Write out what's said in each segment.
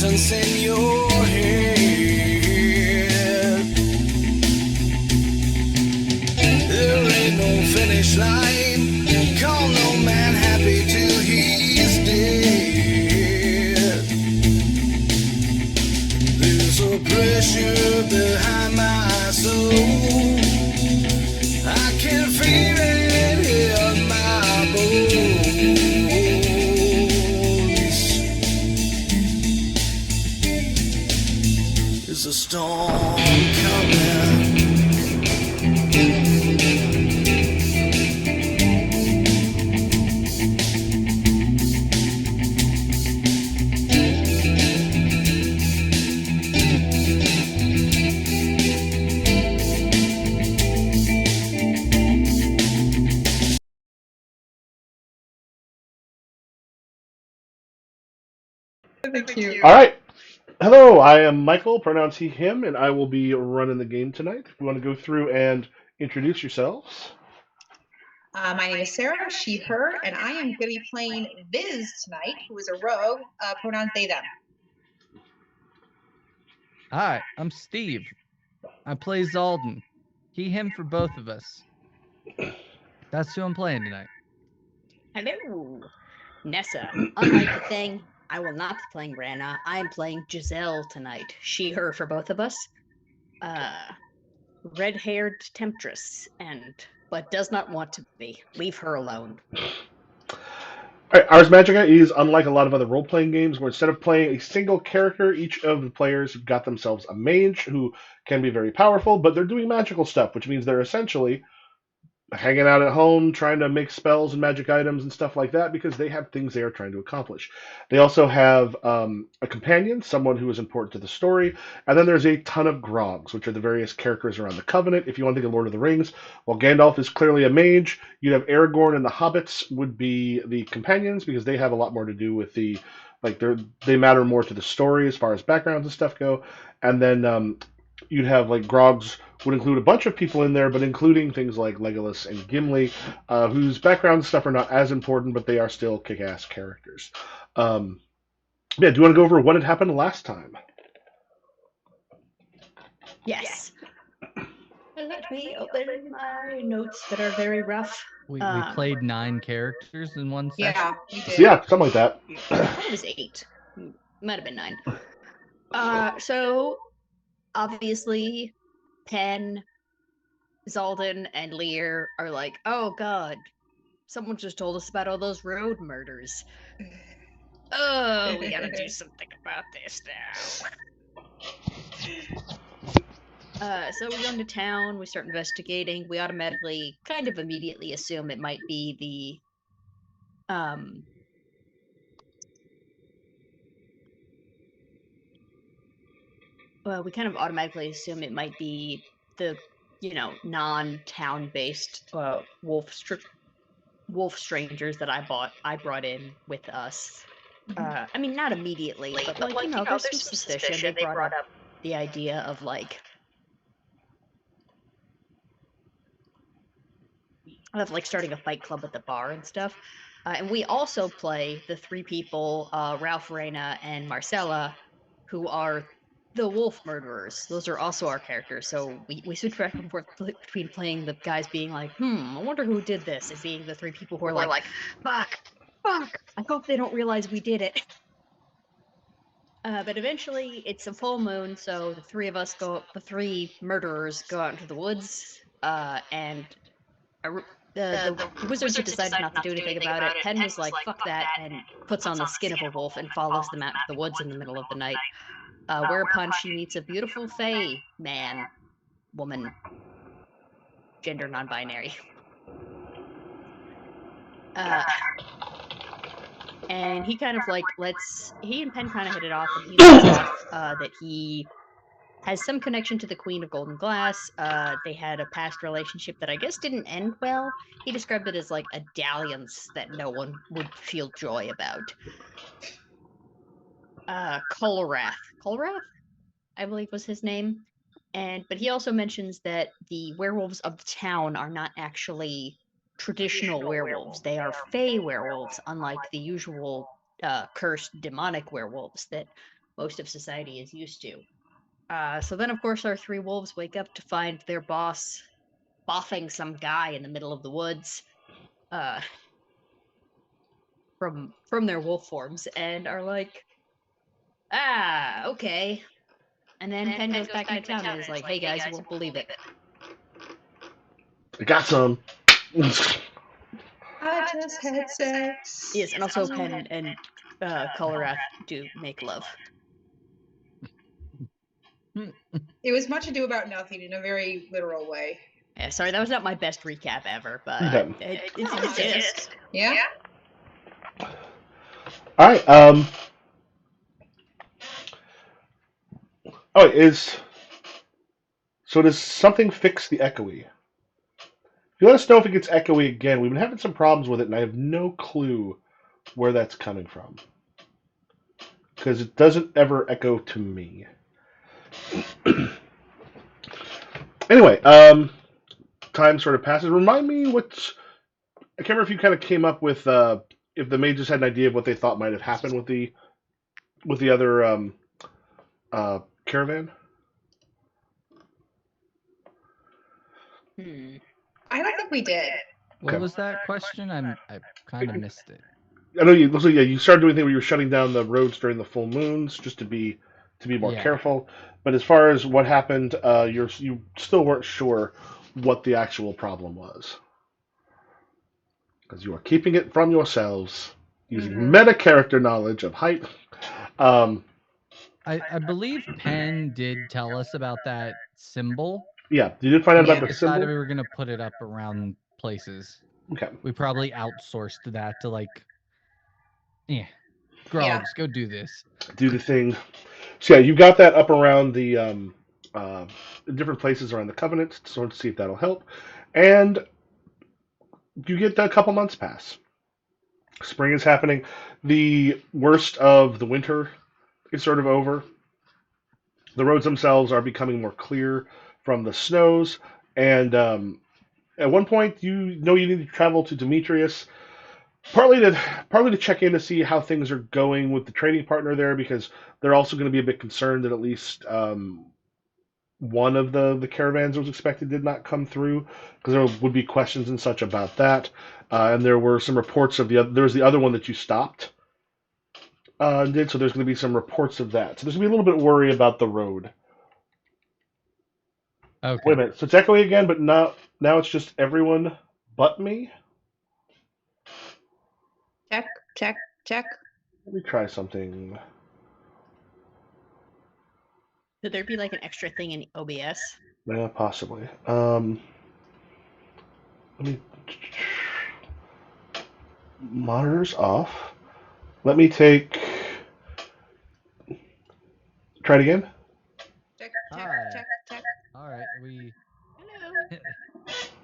distance in your head. There ain't no finish line. Call no man happy till he's dead. There's a pressure behind my soul. I can feel it in my bones. There's a storm coming. Thank you. All right. Hello, I am Michael, pronouns he, him, and I will be running the game tonight. If you want to go through and introduce yourselves. My name is Sarah, she, her, and I am going to be playing Viz tonight, who is a rogue, pronouns they, them. Hi, I'm Steve. I play Xaldin. He, him for both of us. That's who I'm playing tonight. Hello, Nessa. Unlike the thing, I will not be playing Rana. I am playing Giselle tonight. She, her for both of us. Red-haired temptress, but does not want to be. Leave her alone. All right, Ars Magica is unlike a lot of other role playing games where instead of playing a single character, each of the players have got themselves a mage who can be very powerful, but they're doing magical stuff, which means they're essentially hanging out at home, trying to make spells and magic items and stuff like that because they have things they are trying to accomplish. They also have a companion, someone who is important to the story, and then there's a ton of grogs, which are the various characters around the Covenant. If you want to think of Lord of the Rings, while Gandalf is clearly a mage, you'd have Aragorn and the hobbits would be the companions because they have a lot more to do with the they matter more to the story as far as backgrounds and stuff go. And then you'd have like Grogs would include a bunch of people in there, but including things like Legolas and Gimli, whose background and stuff are not as important, but they are still kick-ass characters. Yeah, do you want to go over what had happened last time? Yes. Let me open my notes that are very rough. We played 9 characters in one session. Yeah, we did. Yeah, something like that. I thought it was 8. Might have been 9. So obviously, Penn, Xaldin, and Lear are like, oh god, someone just told us about all those road murders. Oh, we gotta do something about this now. So we go into town, we start investigating, we automatically, kind of immediately assume it might be we kind of automatically assume it might be the, non-town based wolf strangers that I brought in with us. I mean, not immediately, but there's some suspicion. They brought up the idea of starting a fight club at the bar and stuff. And we also play the 3 people, Ralph, Reyna, and Marcella, who are the wolf murderers. Those are also our characters. So we switch back and forth between playing the guys being like, I wonder who did this, and being the 3 people who are like, fuck, I hope they don't realize we did it. But eventually, it's a full moon, so the 3 murderers go out into the woods, and the wizards have decided not to do anything about it. Penn was like, fuck that, and puts on the skin of a wolf and follows them out into the woods in the middle of the night. Whereupon she meets a beautiful fae man, woman, gender non-binary. And he kind of he and Penn kind of hit it off, and he lets off that he has some connection to the Queen of Golden Glass. They had a past relationship that I guess didn't end well. He described it as like a dalliance that no one would feel joy about. Kolrath, I believe was his name. But he also mentions that the werewolves of the town are not actually traditional werewolves. They are fey werewolves, unlike the usual cursed demonic werewolves that most of society is used to. So then, of course, our three wolves wake up to find their boss boffing some guy in the middle of the woods from their wolf forms, and are like, okay. And then Penn goes back into town and is like, hey guys, you won't believe it. I got some. I just had sex. Yes, and also Penn and Colorath do make love. It was much ado about nothing in a very literal way. Yeah, sorry, that was not my best recap ever, but Yeah. it exists. Yeah? All right. Oh, does something fix the echoey? If you let us know if it gets echoey again, we've been having some problems with it, and I have no clue where that's coming from. Because it doesn't ever echo to me. Anyway, time sort of passes. Remind me I can't remember if you kind of came up with if the mages had an idea of what they thought might have happened with the other caravan. I don't think we did. What Okay. was that question? I kind of missed it. I know you. So yeah, you started doing things where you were shutting down the roads during the full moons just to be more Yeah. careful. But as far as what happened, you still weren't sure what the actual problem was because you are keeping it from yourselves using meta character knowledge of height. I believe Penn did tell us about that symbol. Yeah, you did find out about We the decided symbol. we were gonna put it up around places. Okay. We probably outsourced that to Grogs, go do this. Do the thing. So yeah, you got that up around the different places around the Covenant, so let's see if that'll help. And you get a couple months pass. Spring is happening. The worst of the winter is sort of over. The roads themselves are becoming more clear from the snows, and at one point you know you need to travel to Demetrias. Partly to check in to see how things are going with the trading partner there, because they're also going to be a bit concerned that at least one of the caravans that was expected did not come through, because there would be questions and such about that. And there were some reports of there was the other one that you stopped and did, so there's going to be some reports of that. So there's going to be a little bit worry about the road. Okay. Wait a minute, so it's echoing again, but now it's just everyone but me? Check. Let me try something. Could there be like an extra thing in OBS? Yeah, possibly. Let me monitors off. Let me take. Try it again. Check. All right, we. Hello.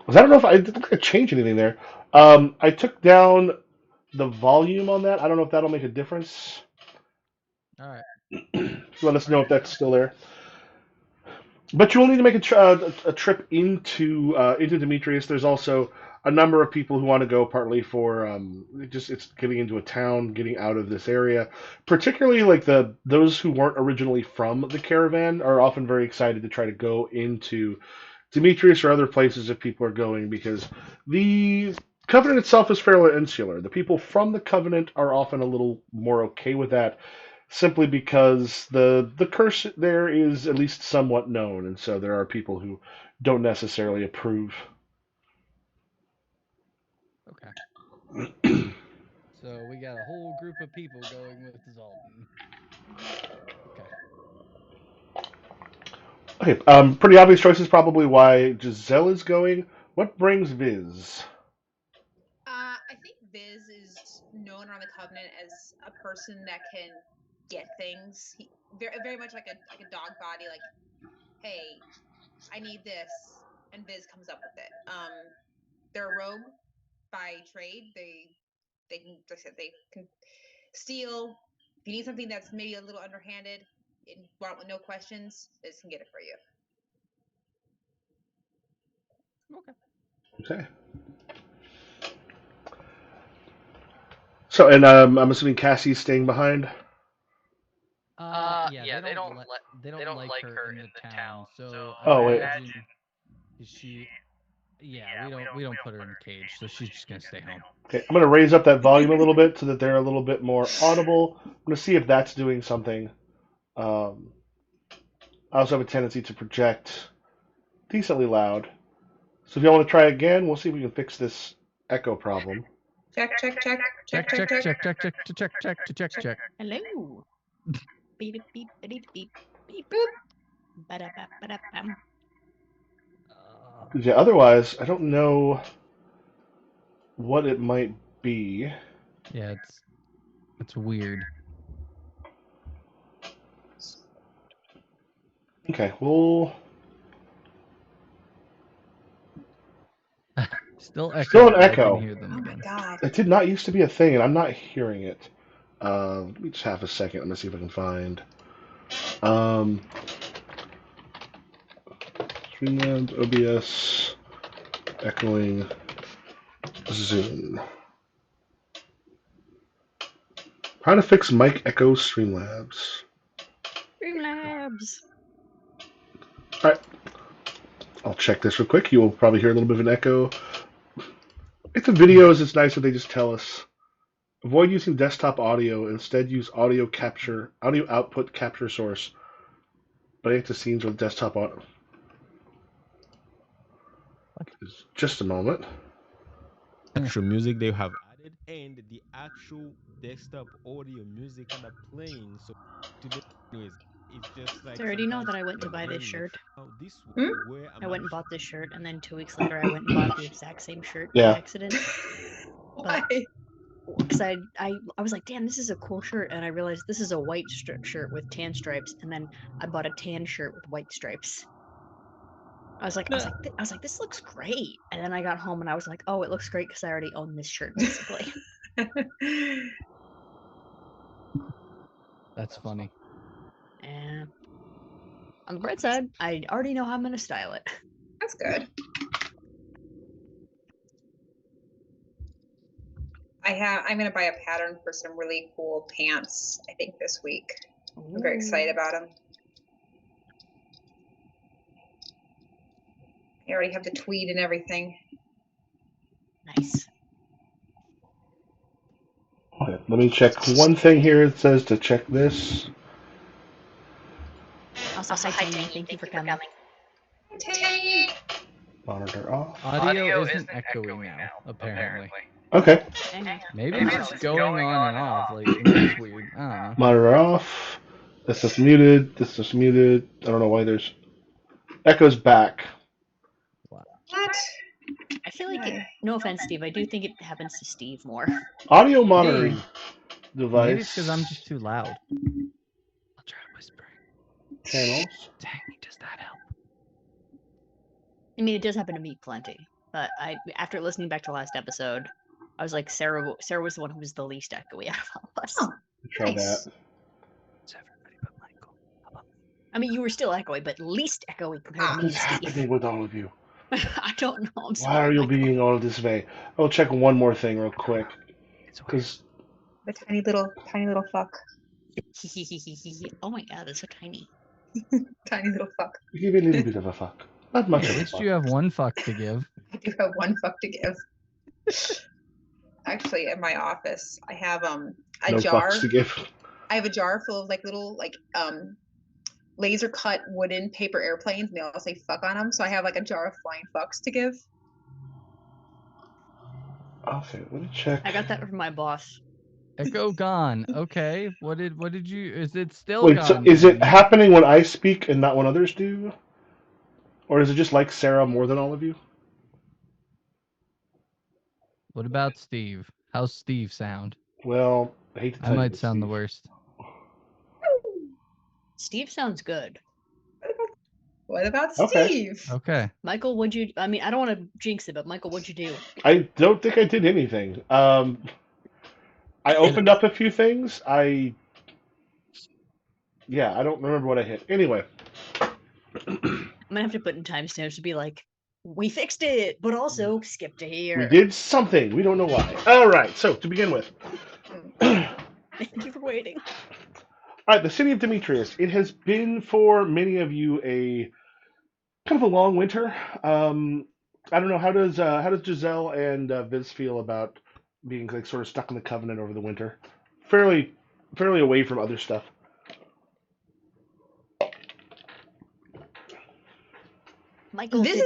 I don't know if I didn't change anything there. I took down the volume on that. I don't know if that'll make a difference. All right. Let us know if that's still there. But you will need to make a trip into Demetrius. There's also a number of people who want to go, partly for it's getting into a town, getting out of this area. Particularly like those who weren't originally from the caravan are often very excited to try to go into Demetrius or other places if people are going, because the Covenant itself is fairly insular. The people from the Covenant are often a little more okay with that, simply because the curse there is at least somewhat known, and so there are people who don't necessarily approve. Okay. So we got a whole group of people going with Xaldin. Okay. Okay, pretty obvious choices probably why Giselle is going. What brings Viz? I think Viz is known around the Covenant as a person that can get things. Very much like a dog body. Like, hey, I need this, and Viz comes up with it. They're a rogue by trade. They can, like I said, they can steal. If you need something that's maybe a little underhanded and want with no questions, Viz can get it for you. Okay. So, and I'm assuming Cassie's staying behind. Yeah. they don't like her in the town. So Oh, I wait. imagine she. Yeah, we don't put her in a cage, so she's just gonna stay home. Okay, I'm gonna raise up that volume a little bit so that they're a little bit more audible. I'm gonna see if that's doing something. I also have a tendency to project decently loud. So if y'all want to try again, we'll see if we can fix this echo problem. Check. Check. Hello. Beep beep beep beep beep. Ba-da-ba-ba-da-bam. Yeah, otherwise, I don't know what it might be. Yeah, it's weird. Okay, we'll Still echo. Still an but I echo. can hear them Oh my again. god. It did not used to be a thing, and I'm not hearing it. Let me just have a second. Let me see if I can find. Streamlabs, OBS, echoing, Zoom. How to fix mic echo Streamlabs. Streamlabs. Alright. I'll check this real quick. You will probably hear a little bit of an echo. If the videos, it's nice when they just tell us. Avoid using desktop audio. Instead, use audio output capture source. But the scenes with desktop audio. Just a moment. Actual music they have added and the actual desktop audio music kind of playing. So today, anyways, it's just like So I already know sometimes that I went to buy this wondering, shirt. oh, this Hmm? where am I went and actually- bought this shirt, and then 2 weeks later, I went and bought the exact same shirt Yeah. by accident. Why? Because I was like, damn, this is a cool shirt, and I realized this is a white shirt with tan stripes, and then I bought a tan shirt with white stripes. I was like, this looks great, and then I got home and I was like, oh, it looks great because I already own this shirt basically. That's funny. And on the bright side, I already know how I'm gonna style it. That's good. I'm gonna buy a pattern for some really cool pants, I think, this week. I'm very excited about them. I already have the tweed and everything. Nice. Okay, let me check one thing here. It says to check this. Also, hi Tanya, thank you for coming. Tay! Monitor off. Audio isn't echoing now, apparently. Okay. Okay. Maybe it's just going on and off. Like, it's weird. I don't know. Monitor off. This is muted. This is muted. I don't know why there's echoes back. What? I feel like it, no offense, Steve, I do think it happens to Steve more. Audio monitoring device. Maybe it's because I'm just too loud. I'll try whispering. Channels. Dang, does that help? I mean, it does happen to me plenty, but after listening back to last episode, I was like, Sarah was the one who was the least echoey out of all of us. Oh, Try nice. that. It's everybody but Michael. How about I mean, you were still echoey, but least echoey compared to me What's and Steve. happening with all of you? I don't know. I'm Why sorry, are you Michael. being all this way? I'll check one more thing real quick. it's weird. Because The tiny little fuck. Oh my god, that's so tiny. Tiny little fuck. give it a little bit of a fuck. Not much At of a least fuck. you have one fuck to give. I do have one fuck to give. Actually, in my office, I have a No jar. fucks to give. I have a jar full of like little laser cut wooden paper airplanes, and they all say fuck on them. So I have like a jar of flying fucks to give. Okay, let me check. I got that from my boss. Echo gone. Okay. What did you? Is it still Wait, gone? so is it then? happening when I speak and not when others do? Or is it just like Sarah more than all of you? What about Steve? How's Steve sound? Well, I hate to tell I you might this, sound the Steve. worst. Steve sounds good. What about Okay. Steve? Okay. Michael, what'd you? I mean, I don't want to jinx it, but Michael, what'd you do? I don't think I did anything. I opened up a few things. I don't remember what I hit. Anyway. I'm gonna have to put in timestamps to be like, we fixed it, but also skip to here. We did something. We don't know why. All right. So to begin with, Thank you for waiting. All right, the city of Demetrias. It has been for many of you a kind of a long winter. I don't know how does Giselle and Viz feel about being like sort of stuck in the Covenant over the winter? Fairly, fairly away from other stuff. Michael, This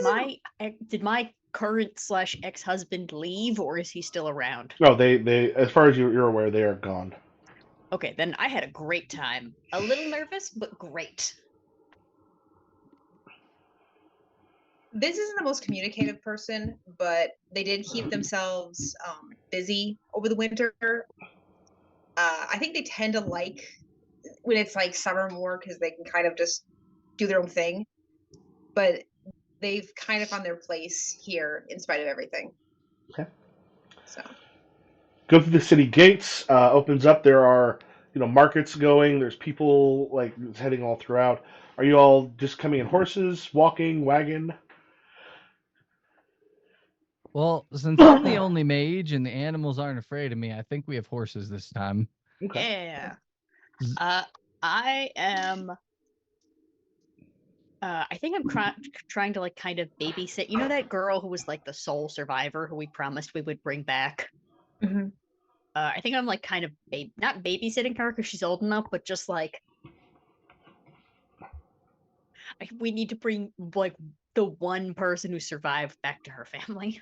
did my current slash ex-husband leave, or is he still around? No, they as far as you're aware, they are gone. Okay, then I had a great time. A little nervous, but great. This isn't the most communicative person, but they did keep themselves busy over the winter. I think they tend to like when it's like summer more because they can kind of just do their own thing. But they've kind of found their place here in spite of everything. Okay. So Go through the city gates. Opens up. There are markets going. There's people like heading all throughout. Are you all just coming in horses, walking, wagon? Well, since I'm the only mage and the animals aren't afraid of me, I think we have horses this time. Okay. Yeah. Z- I am. I think I'm trying to like kind of babysit. You know that girl who was like the sole survivor who we promised we would bring back. Mhm. I think I'm like kind of not babysitting her because she's old enough, but just like we need to bring like the one person who survived back to her family.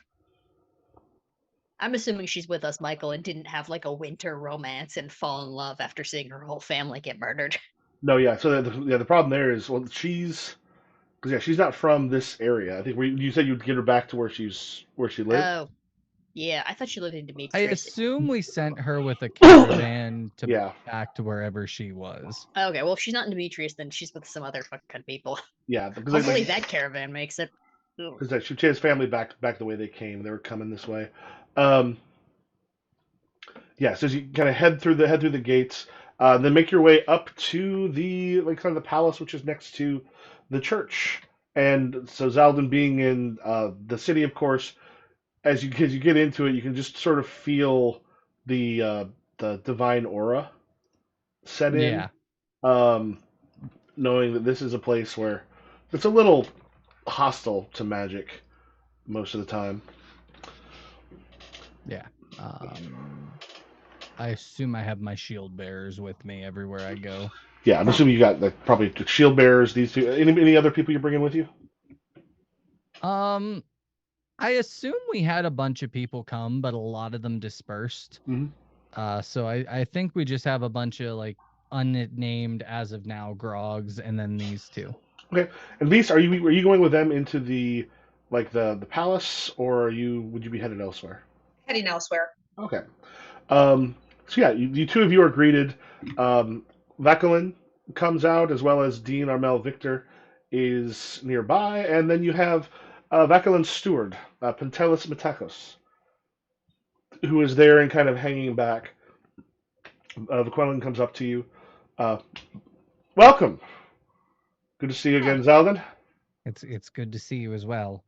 I'm assuming she's with us, Michael, and didn't have like a winter romance and fall in love after seeing her whole family get murdered. No, yeah. So the problem there is, well, she's not from this area. I think you said you'd get her back to where she lived. Oh, yeah. I thought she lived in I Demetrius. assume we sent her with a caravan to Yeah. back to wherever she was. Okay, well, if she's not in Demetrius, then she's with some other fucking people. Yeah, because Hopefully that caravan makes it. Ugh. because she chased family back the way they came. They were coming this way. Um, yeah, so you kind of head through the gates, then make your way up to the like kind of the palace, which is next to the church. And so Xaldin being in the city, of course, as you get into it, you can just sort of feel the divine aura set in. Yeah. Um, Knowing that this is a place where it's a little hostile to magic most of the time. Yeah. I assume I have my shield bearers with me everywhere I go. Yeah, I'm assuming you got like probably the shield bearers. These two. Any other people you're bringing with you? I assume we had a bunch of people come, but a lot of them dispersed. Mm-hmm. So I think we just have a bunch of like unnamed as of now grogs, and then these two. Okay. And Beast, are you going with them into the the palace, or would you be headed elsewhere? Heading elsewhere. Okay. So yeah, you two of you are greeted. Vakalin comes out as well as Dean Armel Victor is nearby, and then you have Vakalin's steward, Pentelis Metakos, who is there and kind of hanging back. Vakalin comes up to you. Uh, Welcome. Good to see you again, Xaldin. It's good to see you as well.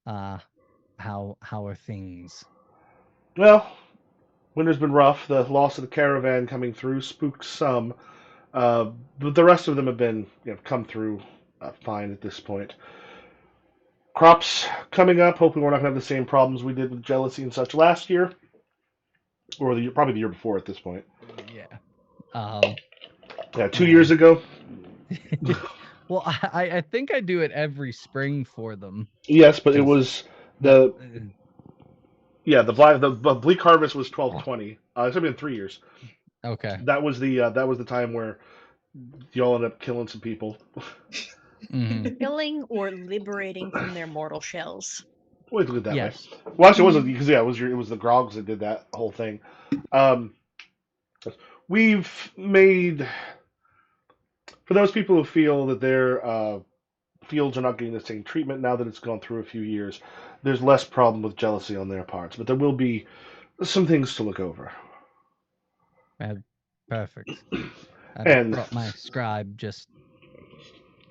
How are things? Well, winter's been rough. The loss of the caravan coming through spooked some, but the rest of them have been come through fine at this point. Crops coming up. Hoping we're not going to have the same problems we did with jealousy and such last year, or probably the year before at this point. Yeah. Yeah, 2 years ago. Well, I think I do it every spring for them. Yes, but it was the bleak harvest was 1220. It's been 3 years. Okay. That was the time where y'all ended up killing some people. Mm-hmm. Killing or liberating from their mortal shells. Always look at that Yes. way. Well, actually, it wasn't because it was the Grogs that did that whole thing. We've made for those people who feel that their fields are not getting the same treatment now that it's gone through a few years. There's less problem with jealousy on their parts, but there will be some things to look over. Perfect. And brought my scribe just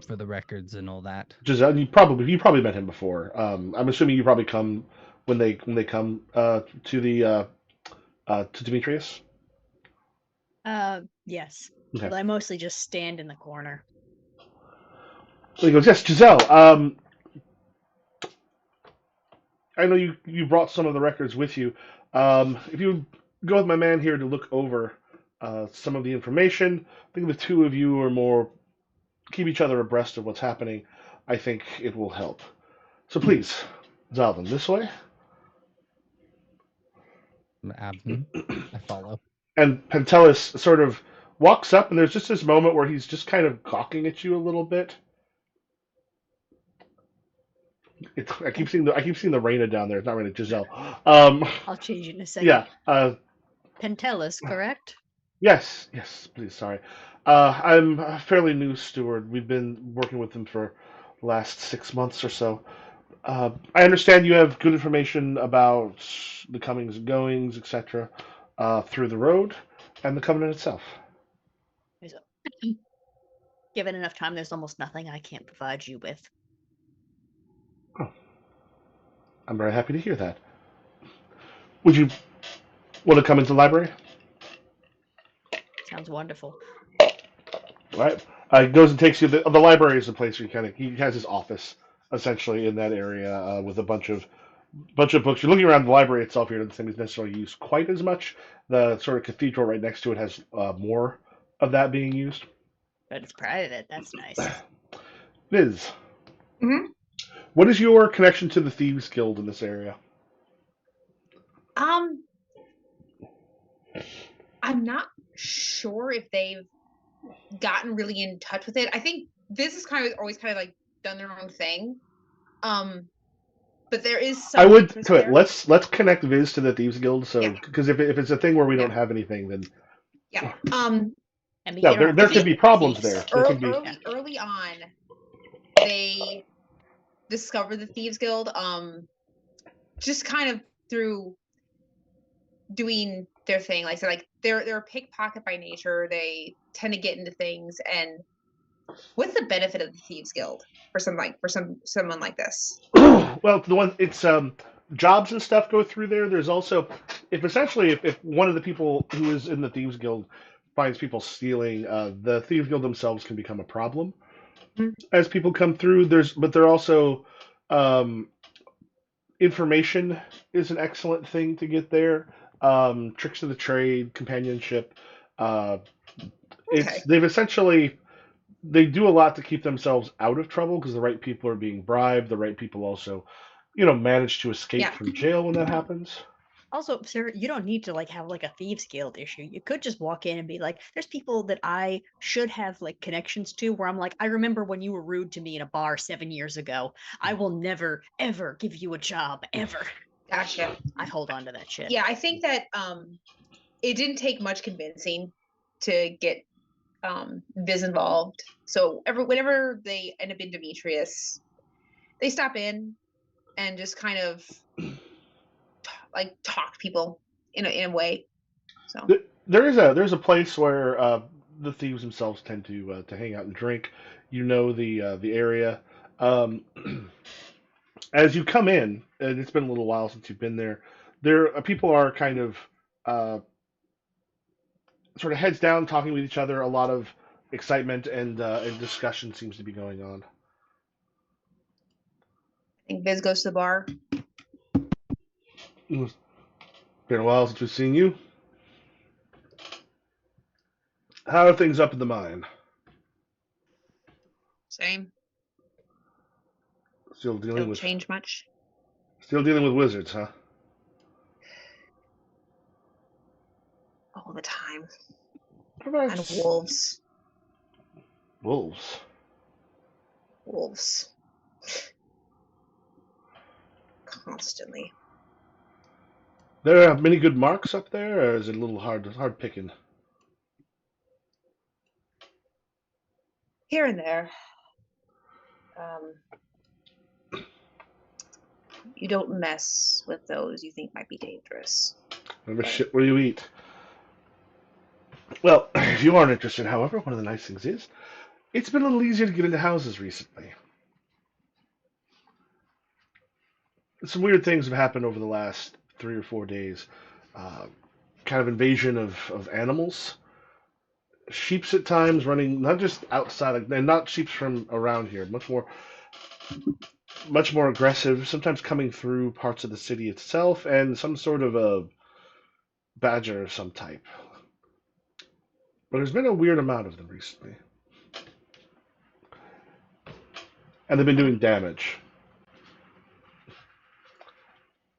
for the records and all that. Giselle, you probably met him before. I'm assuming you probably come when they come to the to Demetrius. Yes. Okay. But I mostly just stand in the corner. So he goes, yes, Giselle. I know you brought some of the records with you. If you go with my man here to look over some of the information, I think the two of you are more keep each other abreast of what's happening. I think it will help. So please, Xaldin, this way. I follow. And Pentelis sort of walks up, and there's just this moment where he's just kind of gawking at you a little bit. I keep seeing the Reina down there. It's not Reina, Giselle. I'll change it in a second. Yeah. Pentelis, correct? Yes. Please. Sorry. I'm a fairly new steward. We've been working with him for the last 6 months or so. I understand you have good information about the comings and goings, etc., through the road and the Covenant itself. Given enough time, there's almost nothing I can't provide you with. Oh. I'm very happy to hear that. Would you want to come into the library? Sounds wonderful. All right. He goes and takes you. The library is the place where he has his office essentially in that area with a bunch of books. You're looking around the library itself here. It doesn't seem to necessarily used quite as much. The sort of cathedral right next to it has more of that being used. But it's private. That's nice. Liz, Mhm. what is your connection to the Thieves Guild in this area? I'm not sure if they've gotten really in touch with it. I think this is always like done their own thing. But there is some I would interest to it. there. Let's connect Viz to the Thieves Guild. So Yeah. because if it's a thing where we don't Yeah. have anything, then Yeah. And yeah, there could be problems there. There could be. Early on, they discovered the Thieves Guild. Just kind of through doing their thing. Like I said, like they're a pickpocket by nature. They tend to get into things. And what's the benefit of the Thieves Guild for someone like this? Well, the one it's jobs and stuff go through there. There's also if one of the people who is in the Thieves Guild finds people stealing, the Thieves Guild themselves can become a problem as people come through. But they're also information is an excellent thing to get there. Tricks of the trade, companionship. They've essentially they do a lot to keep themselves out of trouble because the right people are being bribed. The right people also, manage to escape from jail when that happens. Also, sir, you don't need to have a Thieves Guild issue. You could just walk in and be like, there's people that I should have connections to where I'm like, I remember when you were rude to me in a bar 7 years ago. I will never, ever give you a job, ever. Gotcha. I hold on to that shit. Yeah, I think that it didn't take much convincing to get Viz involved. So whenever they end up in Demetrias, they stop in and just kind of talk to people in a way. So there's a place where the thieves themselves tend to hang out and drink. The area. As you come in, and it's been a little while since you've been there. People are kind of sort of heads down, talking with each other. A lot of excitement and discussion seems to be going on. I think Viz goes to the bar. It's been a while since we've seen you. How are things up in the mine? Same. Still dealing Don't with change much. Still dealing with wizards, huh? All the time. Perhaps. And wolves. Wolves. Wolves. Constantly. There are many good marks up there, or is it a little hard picking? Here and there. You don't mess with those you think might be dangerous. Never shit where you eat. Well, if you aren't interested, however, one of the nice things is, it's been a little easier to get into houses recently. Some weird things have happened over the last 3 or 4 days. Kind of invasion of animals. sheeps at times running not just outside, and not sheeps from around here, much more aggressive, sometimes coming through parts of the city itself, and some sort of a badger of some type. But there's been a weird amount of them recently, and they've been doing damage.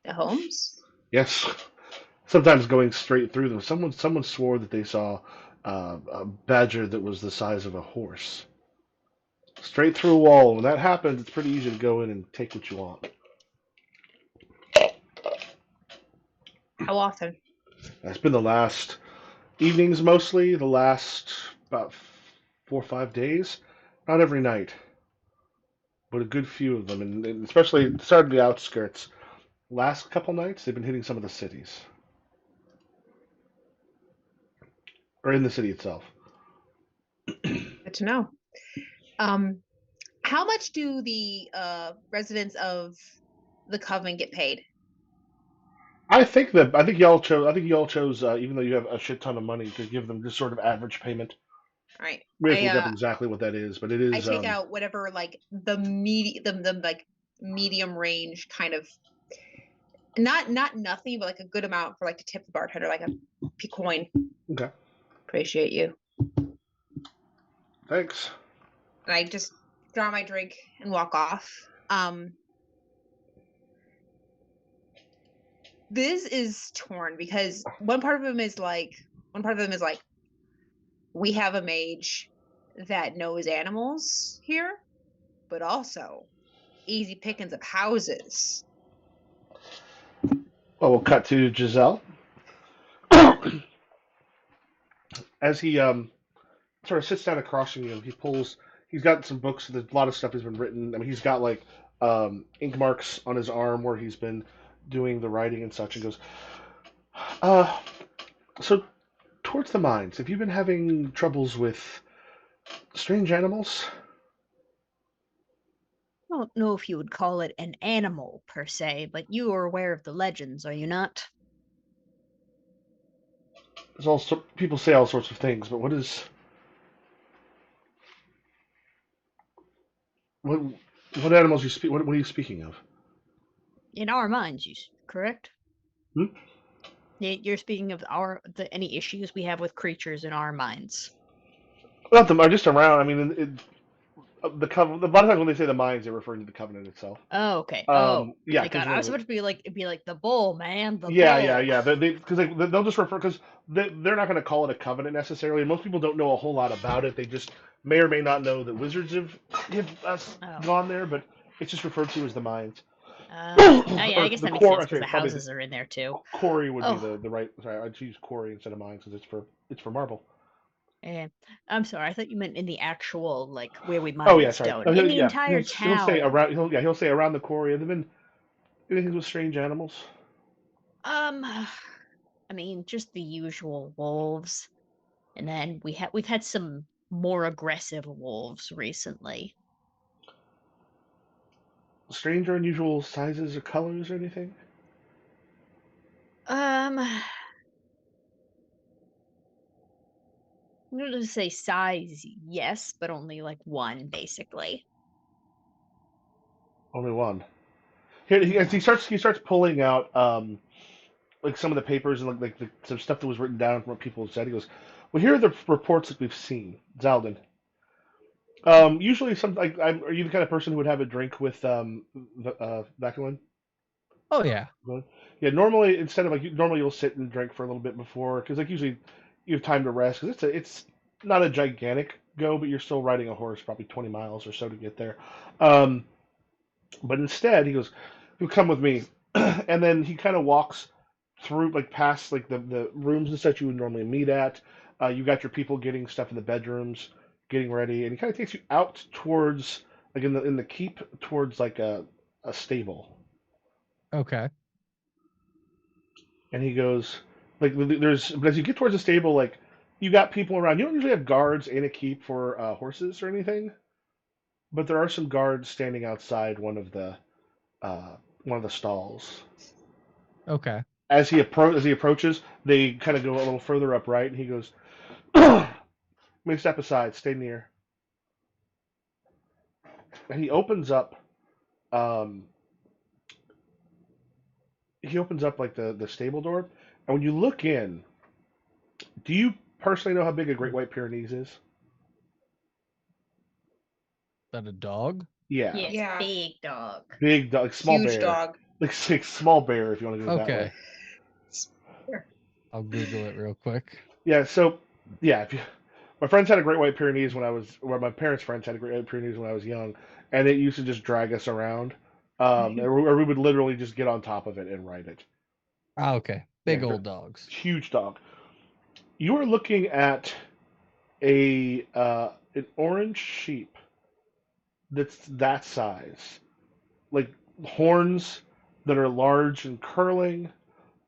The homes? Yes, sometimes going straight through them. Someone swore that they saw a badger that was the size of a horse straight through a wall. When that happens, it's pretty easy to go in and take what you want. How often? It's been the last evenings mostly, the last about 4 or 5 days. Not every night, but a good few of them, and especially it started the outskirts. Last couple nights, they've been hitting some of the cities, or in the city itself. Good to know. How much do the residents of the Coven get paid? I think y'all chose even though you have a shit ton of money to give them just sort of average payment. All right. We have to look up exactly what that is, but it is. I take out whatever like the like medium range kind of, not nothing, but like a good amount for like to tip the bartender, like a coin. Okay. Appreciate you. Thanks. And I just draw my drink and walk off. This is torn because one part of them is like we have a mage that knows animals here, but also easy pickings of houses. Well, we'll cut to Giselle as he sort of sits down across from you. He's got some books. There's a lot of stuff has been written. I mean, he's got like ink marks on his arm where he's been doing the writing and such. And goes, so towards the mines, have you been having troubles with strange animals? I don't know if you would call it an animal per se, but you are aware of the legends, are you not? People say all sorts of things, but what animals you speak? What are you speaking of? In our minds, correct? Hmm? You're speaking of any issues we have with creatures in our minds. Not them, are just around. I mean, the covenant. A lot of times when they say the mines, they're referring to the covenant itself. Oh, okay. Yeah. My God, I was about to be like, it'd be like the bull, man. The Yeah. bull. Because they'll just refer because they're not going to call it a covenant necessarily. Most people don't know a whole lot about it. They just may or may not know that wizards have gone there, but it's just referred to as the mines. I guess that makes sense because the houses are in there too. Quarry would be the right. Sorry, I'd use quarry instead of mines because it's for marble. I'm sorry, I thought you meant in the actual like where we mine stone. In the entire town. He'll say around. He'll say around the quarry. Have there been anything with strange animals? I mean, just the usual wolves, and then we've had some more aggressive wolves recently. Strange or unusual sizes or colors or anything? I'm going to say size, yes, but only like one, basically. Only one. He starts pulling out like some of the papers and like some stuff that was written down from what people said. He goes, "Well, here are the reports that we've seen, Xaldin. Usually, are you the kind of person who would have a drink with Vacalin? Oh yeah. Yeah. Normally, instead of normally you'll sit and drink for a little bit before, because like usually you have time to rest. Because it's not a gigantic go, but you're still riding a horse probably 20 miles or so to get there. But instead, he goes, "You come with me," and then he kind of walks through like past like the rooms and such you would normally meet at. You got your people getting stuff in the bedrooms, getting ready, and he kind of takes you out towards like in the keep towards like a stable. Okay. And he goes like but as you get towards the stable, like you got people around. You don't usually have guards in a keep for horses or anything, but there are some guards standing outside one of the stalls. Okay. As he approaches, they kind of go a little further up right, and he goes, Let me step aside. Stay near. And he opens up. Um, he opens up like the stable door, and when you look in, do you personally know how big a Great White Pyrenees is? Is that a dog? Yeah, Yes, Yeah. big dog. big dog, small Huge bear, dog. like small bear if you want to go that way. Okay. I'll Google it real quick. Yeah, so yeah, if you, my friends had a Great White Pyrenees when I was, or my parents' friends had a Great White Pyrenees when I was young, and it used to just drag us around, or we would literally just get on top of it and ride it. Okay. Big Yeah, old dogs. Huge dog. You are looking at an orange sheep that's that size, like horns that are large and curling,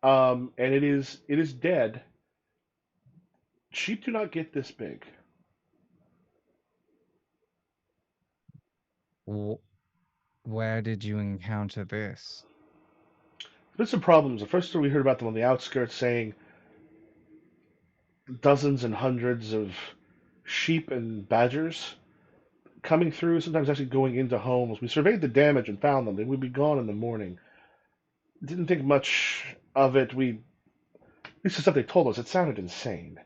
and it is dead. Sheep do not get this big. Where did you encounter this? There's been some problems. The first time we heard about them on the outskirts, saying dozens and hundreds of sheep and badgers coming through, sometimes actually going into homes. We surveyed the damage and found them. They would be gone in the morning. Didn't think much of it. At least the stuff they told us, it sounded insane.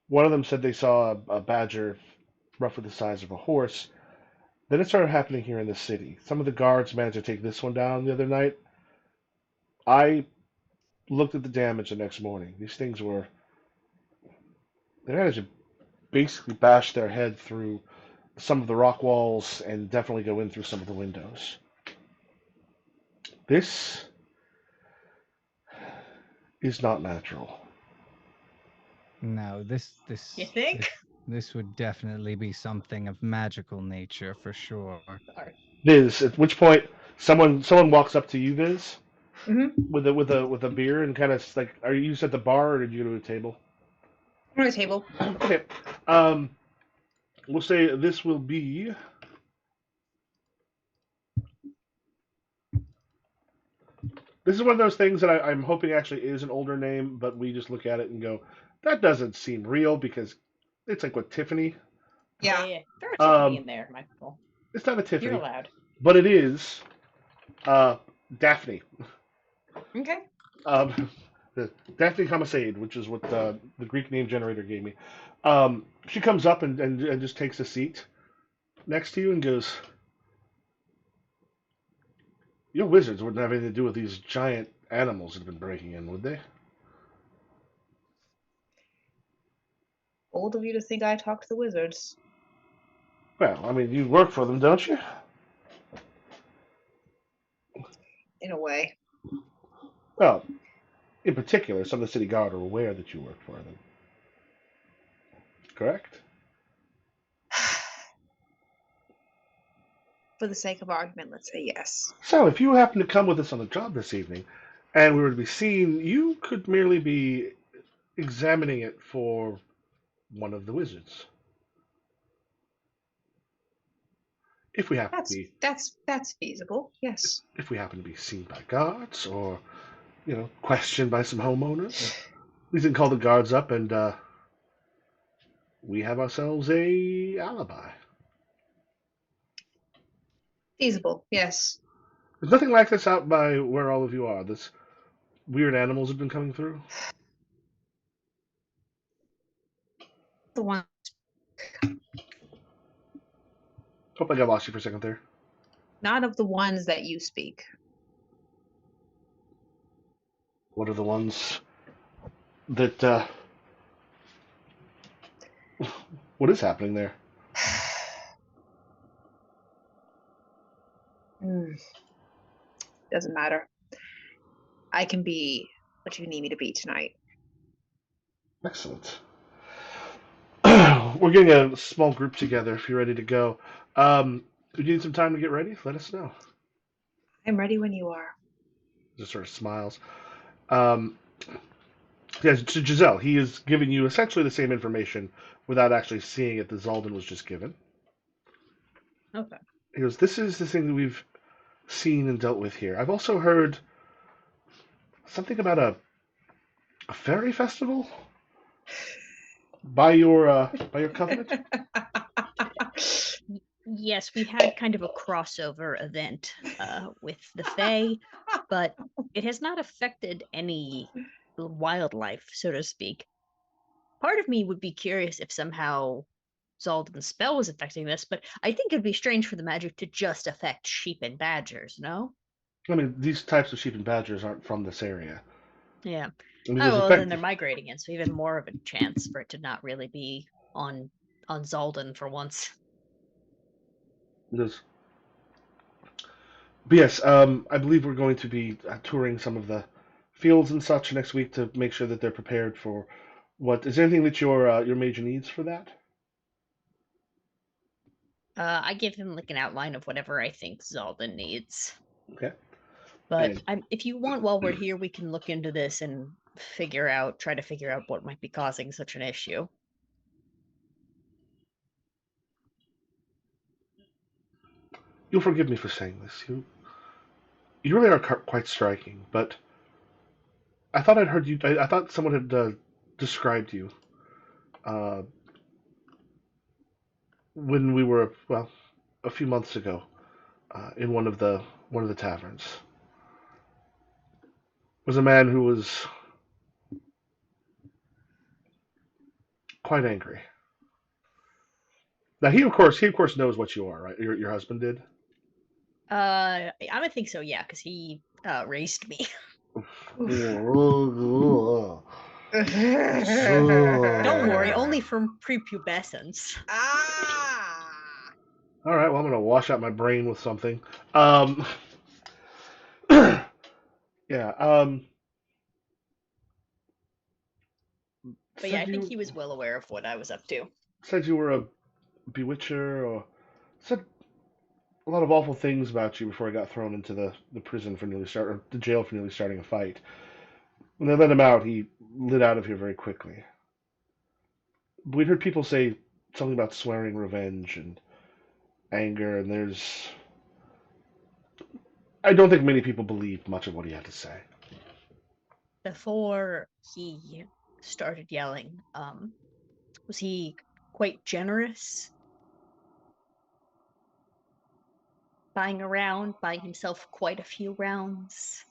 One of them said they saw a badger roughly the size of a horse. Then it started happening here in the city. Some of the guards managed to take this one down the other night. I looked at the damage the next morning. These things were. They managed to basically bash their head through some of the rock walls and definitely go in through some of the windows. This is not natural. No, this You think? this would definitely be something of magical nature for sure. Sorry. Viz, at which point someone walks up to you, Viz, Mm-hmm. with a beer and kind of like, are you at the bar or did you go to a table? On the table. Okay. We'll say this will be. This is one of those things that I'm hoping actually is an older name, but we just look at it and go, that doesn't seem real because it's like what Tiffany. Yeah. Yeah. Throw a Tiffany Um, in there, Michael. It's not a You're Tiffany, allowed. but it is Daphne. Okay. The Daphne Homicide, which is what the Greek name generator gave me. She comes up and just takes a seat next to you and goes, your wizards wouldn't have anything to do with these giant animals that have been breaking in, would they? Bold of you to think I talk to the wizards. Well, I mean, you work for them, don't you? In a way. Well, in particular, some of the city guard are aware that you work for them. Correct? For the sake of argument, let's say yes. So, if you happen to come with us on the job this evening, and we were to be seen, you could merely be examining it for one of the wizards. If we happen to be, That's feasible. Yes. if we happen to be seen by guards, or questioned by some homeowners, we can call the guards up, and we have ourselves a alibi. Feasible. Yes. There's nothing like this out by where all of you are. This weird animals have been coming through. The one. Hope I got lost you for a second there. Not of the ones that you speak. What are the ones that? What is happening there? Doesn't matter. I can be what you need me to be tonight. Excellent. We're getting a small group together. If you're ready to go, if you need some time to get ready, let us know. I'm ready when you are. Just sort of smiles. Yeah, to Giselle, he is giving you essentially the same information without actually seeing it that Xaldin was just given. Okay. He goes, this is the thing that we've seen and dealt with here. I've also heard something about a fairy festival. by your covenant? Yes, we had kind of a crossover event with the Fae, but it has not affected any wildlife, so to speak. Part of me would be curious if somehow Xaldin's spell was affecting this, but I think it'd be strange for the magic to just affect sheep and badgers, no? I mean, these types of sheep and badgers aren't from this area. Yeah. I mean, Oh, there's well, then effect. they're migrating in, so even more of a chance for it to not really be on Xaldin for once. There's, but yes, I believe we're going to be touring some of the fields and such next week to make sure that they're prepared for what. Is there anything that your major needs for that? I give him like an outline of whatever I think Xaldin needs. Okay. But And if you want, while we're here, we can look into this and try to figure out what might be causing such an issue. you'll forgive me for saying this. You really are quite striking, but I thought I'd heard you. I thought someone had described you uh, when we were a few months ago in one of the taverns. Was a man who was quite angry. Now he of course knows what you are, right? Your husband did. I would think so, yeah, because he raised me. Don't Don't worry, only from prepubescence. All right, well I'm gonna wash out my brain with something. Yeah. But yeah, I Said think you he was well aware of what I was up to. said you were a bewitcher, or said a lot of awful things about you before I got thrown into the prison for or the jail for nearly starting a fight. When they let him out, he lit out of here very quickly. We'd heard people say something about swearing revenge and anger, and I don't think many people believed much of what he had to say. Before he started yelling, was he quite generous? Buying himself quite a few rounds,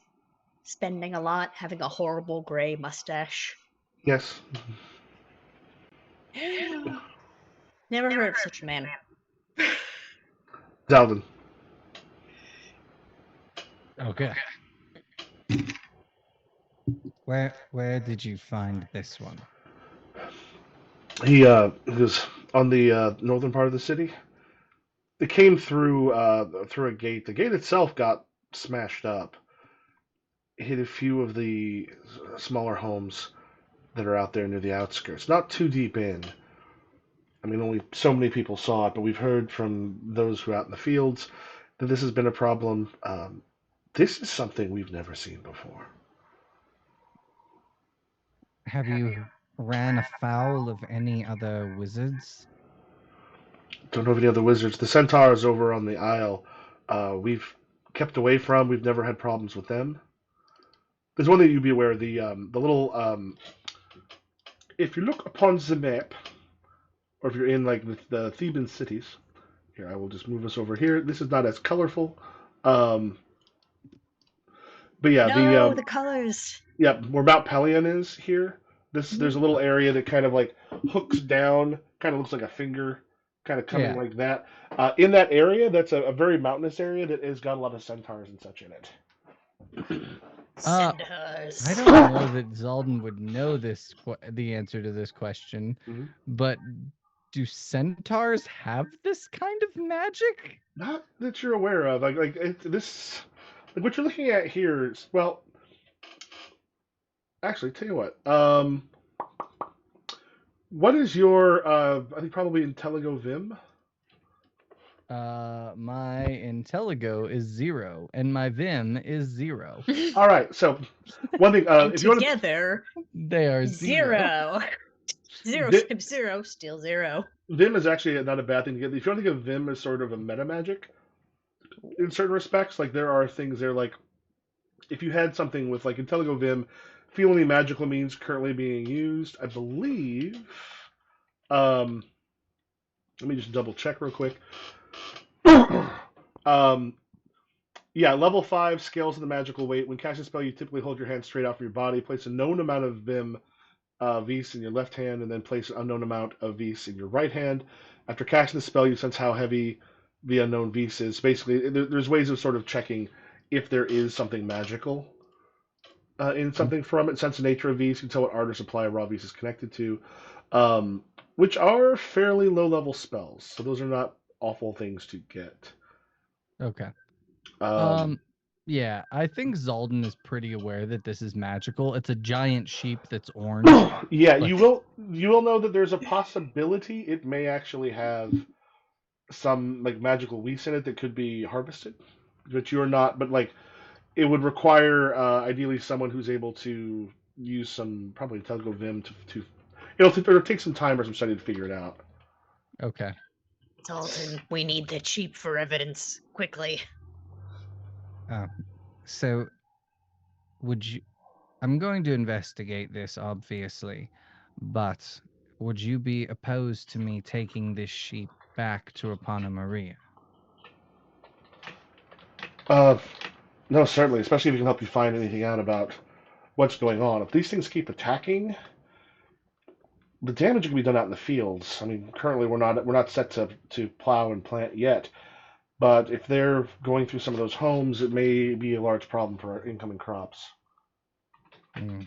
spending a lot, having a horrible gray mustache. Yes. Never heard of such a man. Xaldin. Okay. Where did you find this one? He was on the northern part of the city. It came through a gate. The gate itself got smashed up. Hit a few of the smaller homes that are out there near the outskirts. Not too deep in. I mean, only so many people saw it, but we've heard from those who are out in the fields that this has been a problem. This is something we've never seen before. Have you ran afoul of any other wizards? Don't know of any other wizards. The centaurs over on the isle, we've kept away from. We've never had problems with them. There's one that you'd be aware of. The little if you look upon the map, or if you're in like the Theban cities, here I will just move us over here. This is not as colorful, um, but yeah, The colors. yeah, where Mount Pelion is here. There's a little area that kind of like hooks down, kind of looks like a finger, kind of coming Yeah. like that. In that area, that's a very mountainous area that has got a lot of centaurs and such in it. Centaurs. I don't know that Xaldin would know the answer to this question, Mhm. but do centaurs have this kind of magic? Not that you're aware of. This, like what you're looking at here is well. Actually, tell you what is your I think probably Intelligo Vim? My Intelligo is 0, and my Vim is 0. All right, so one thing, And if you want to, together, They are 0. 0. 0 Vi- times 0, still 0. Vim is actually not a bad thing to get. If you want to think of Vim as sort of a meta magic, in certain respects, like there are things there, like if you had something with like Intelligo Vim, feel any magical means currently being used, I believe Let me just double check real quick. um, yeah, level 5 scales of the magical weight. When casting a spell, you typically hold your hand straight out from your body. Place a known amount of Vim Vis in your left hand, and then place an unknown amount of Vis in your right hand. After casting the spell, you sense how heavy the unknown Vis is. Basically, there's ways of sort of checking if there is something magical in something from it. Sense the nature of Vis. You can tell what art or supply raw Vis is connected to, which are fairly low-level spells. So those are not awful things to get. Okay. Um, Yeah, I think Xaldin is pretty aware that this is magical. It's a giant sheep that's orange. yeah, Like- you will know that there's a possibility it may actually have some like magical weeds in it that could be harvested, but you're not. But like it would require ideally someone who's able to use some probably Telgo Vim to it'll take some time or some study to figure it out. Okay. Xaldin, we need the sheep for evidence quickly. So, would you? I'm going to investigate this, obviously, but would you be opposed to me taking this sheep back to Apana Maria? No, certainly, especially if it can help you find anything out about what's going on. If these things keep attacking, the damage can be done out in the fields. I mean, currently we're not set to plow and plant yet, but if they're going through some of those homes, it may be a large problem for our incoming crops. Mm.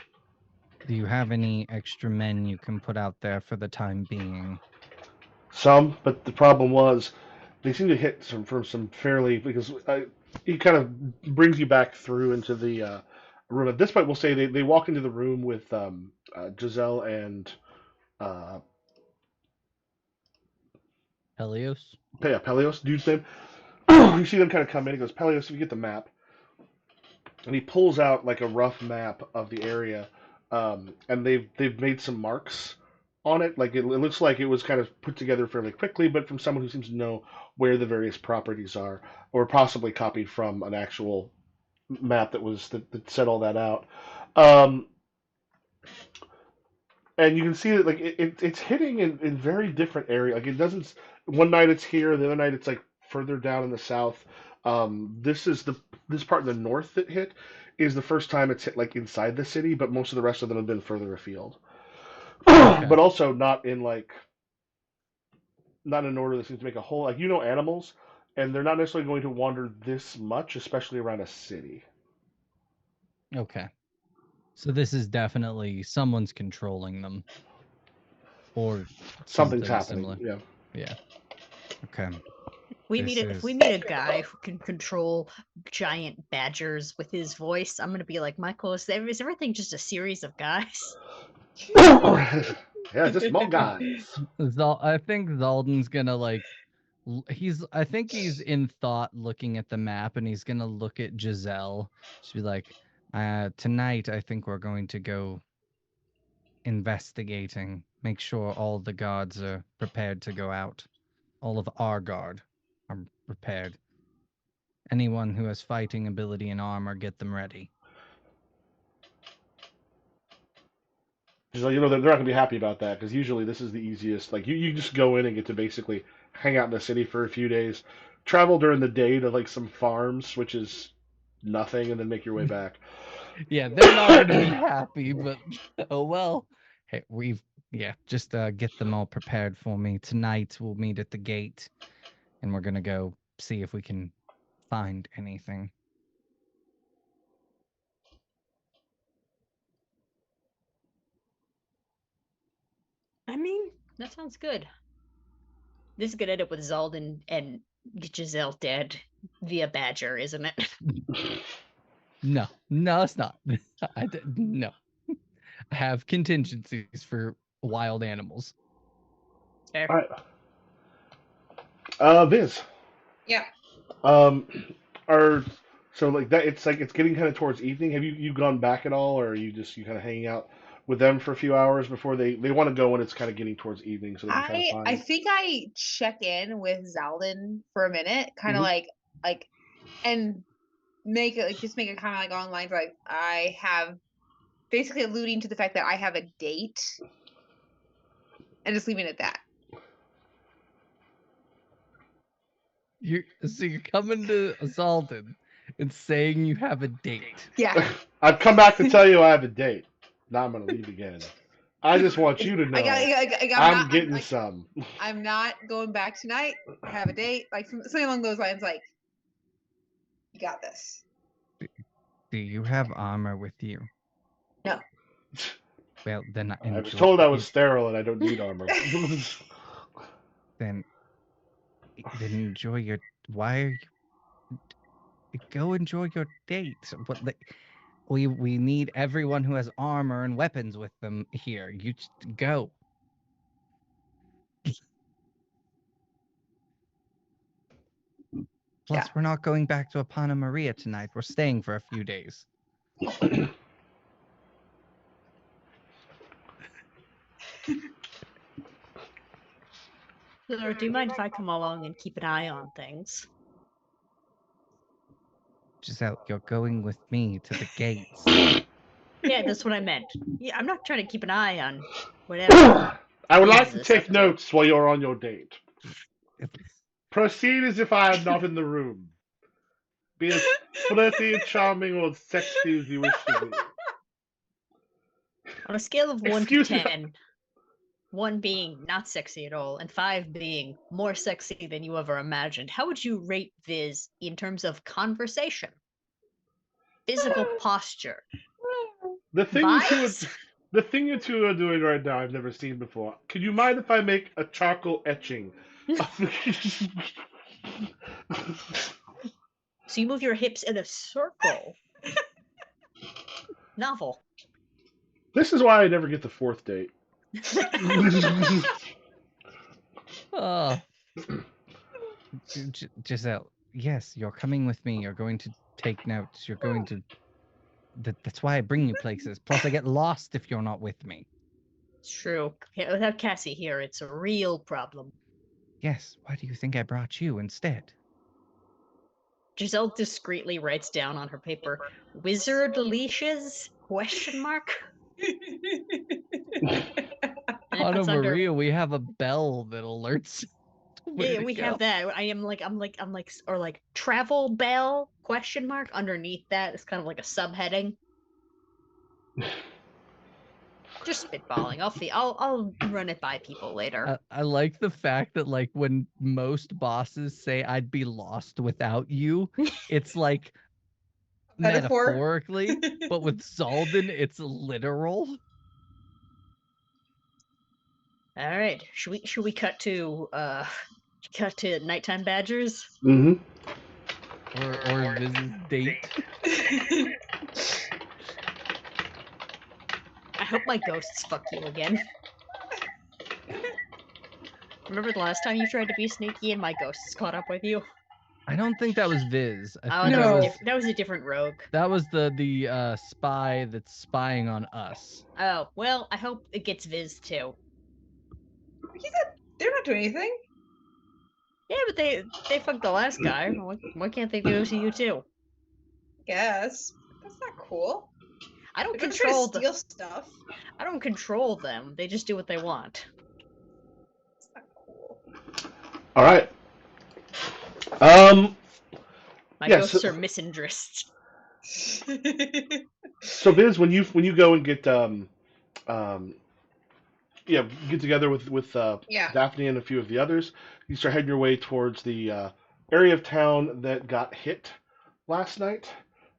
Do you have any extra men you can put out there for the time being? Some, but the problem was they seem to hit from some fairly because he kind of brings you back through into the room. At this point, we'll say they walk into the room with Giselle and Helios? Pelios, dude's name. You see them kind of come in. He goes, Pelios, if you get the map, and he pulls out like a rough map of the area, and they've made some marks on it. Like it looks like it was kind of put together fairly quickly, but from someone who seems to know where the various properties are, or possibly copied from an actual map that set all that out. Um, and you can see that like it's hitting in very different area. Like it doesn't. One night it's here, the other night it's like further down in the south. This part in the north that hit is the first time it's hit like inside the city, but most of the rest of them have been further afield. Okay. But also not in an order that seems to make a whole like animals, and they're not necessarily going to wander this much, especially around a city. Okay. So this is definitely someone's controlling them. Or Something's something happening. similar. Yeah. Okay. If we meet a guy who can control giant badgers with his voice, I'm gonna be like, Michael, is everything just a series of guys? Yeah, just small guys. I think Xaldin's gonna like I think he's in thought looking at the map, and he's gonna look at Giselle. She'll be like, tonight I think we're going to go investigating, make sure all the guards are prepared to go out. All of our guard are prepared. Anyone who has fighting ability and armor, get them ready. So they're not gonna be happy about that because usually this is the easiest. Like you just go in and get to basically hang out in the city for a few days, travel during the day to like some farms, which is nothing, and then make your way back. Yeah, they're not going to be happy, but oh well. Hey, just get them all prepared for me. Tonight we'll meet at the gate, and we're going to go see if we can find anything. I mean, that sounds good. This is gonna end up with Xaldin and Giselle dead via badger, isn't it? No, it's not. No. I have contingencies for wild animals. Fair. All right. Viz. Yeah. So like that? It's getting kind of towards evening. Have you gone back at all, or are you kind of hanging out with them for a few hours before they want to go when it's kind of getting towards evening, so they can kind of find. I think I check in with Xaldin for a minute, kind of Mhm. like, and make a comment like along the lines like I have, basically alluding to the fact that I have a date and just leaving it at that. So you're coming to Xaldin and saying you have a date. Yeah. I've come back to tell you I have a date. Now I'm gonna leave again. I just want you to know I'm getting some. I'm not going back tonight. I have a date. Like something along those lines. Like, you got this. Do you have armor with you? No. Well, then I was told I was sterile and I don't need armor. Then enjoy your. Why are you? Go enjoy your date. We need everyone who has armor and weapons with them here. You just go. Plus, we're not going back to Apana Maria tonight. We're staying for a few days. Or do you mind if I come along and keep an eye on things? Giselle, you're going with me to the gates. Yeah, that's what I meant. Yeah, I'm not trying to keep an eye on whatever. I would like to Jesus, take up to- notes while you're on your date. Proceed as if I am not in the room. Be as flirty, charming, or sexy as you wish to be. On a scale of 1 Excuse to me. 10, 1 being not sexy at all, and 5 being more sexy than you ever imagined, how would you rate Viz in terms of conversation, physical posture, The thing vibes? you two are doing right now, I've never seen before. Could you mind if I make a charcoal etching? So you move your hips in a circle. Novel. This is why I never get the 4th date. Oh. Giselle, yes, you're coming with me. You're going to take notes. You're going to. That's why I bring you places. Plus, I get lost if you're not with me. It's true. Yeah, without Cassie here, it's a real problem. Yes. Why do you think I brought you instead? Giselle discreetly writes down on her paper, "Wizard leashes?" ? And it Auto puts under- Maria, we have a bell that alerts. Yeah, we have that. I'm like, or like travel bell ? Underneath that, it's kind of like a subheading. Just spitballing. I'll run it by people later. I like the fact that like when most bosses say I'd be lost without you, it's like Metaphor. metaphorically, but with Xaldin, it's literal. All right, should we cut to nighttime badgers? Mm-hmm. Or Viz's date. I hope my ghosts fuck you again. Remember the last time you tried to be sneaky and my ghosts caught up with you? I don't think that was Viz. I Oh, think that was a different rogue. that was the spy that's spying on us. Oh, well, I hope it gets Viz too. They're not doing anything. Yeah, but they fucked the last guy. Why can't they do it to you too? Guess. That's not cool. I don't They're gonna try control to steal stuff. I don't control them. They just do what they want. It's not cool. All right. My Yeah, ghosts so- are misandrists. So Viz, when you go and get get together with Yeah. Daphne and a few of the others, you start heading your way towards the area of town that got hit last night.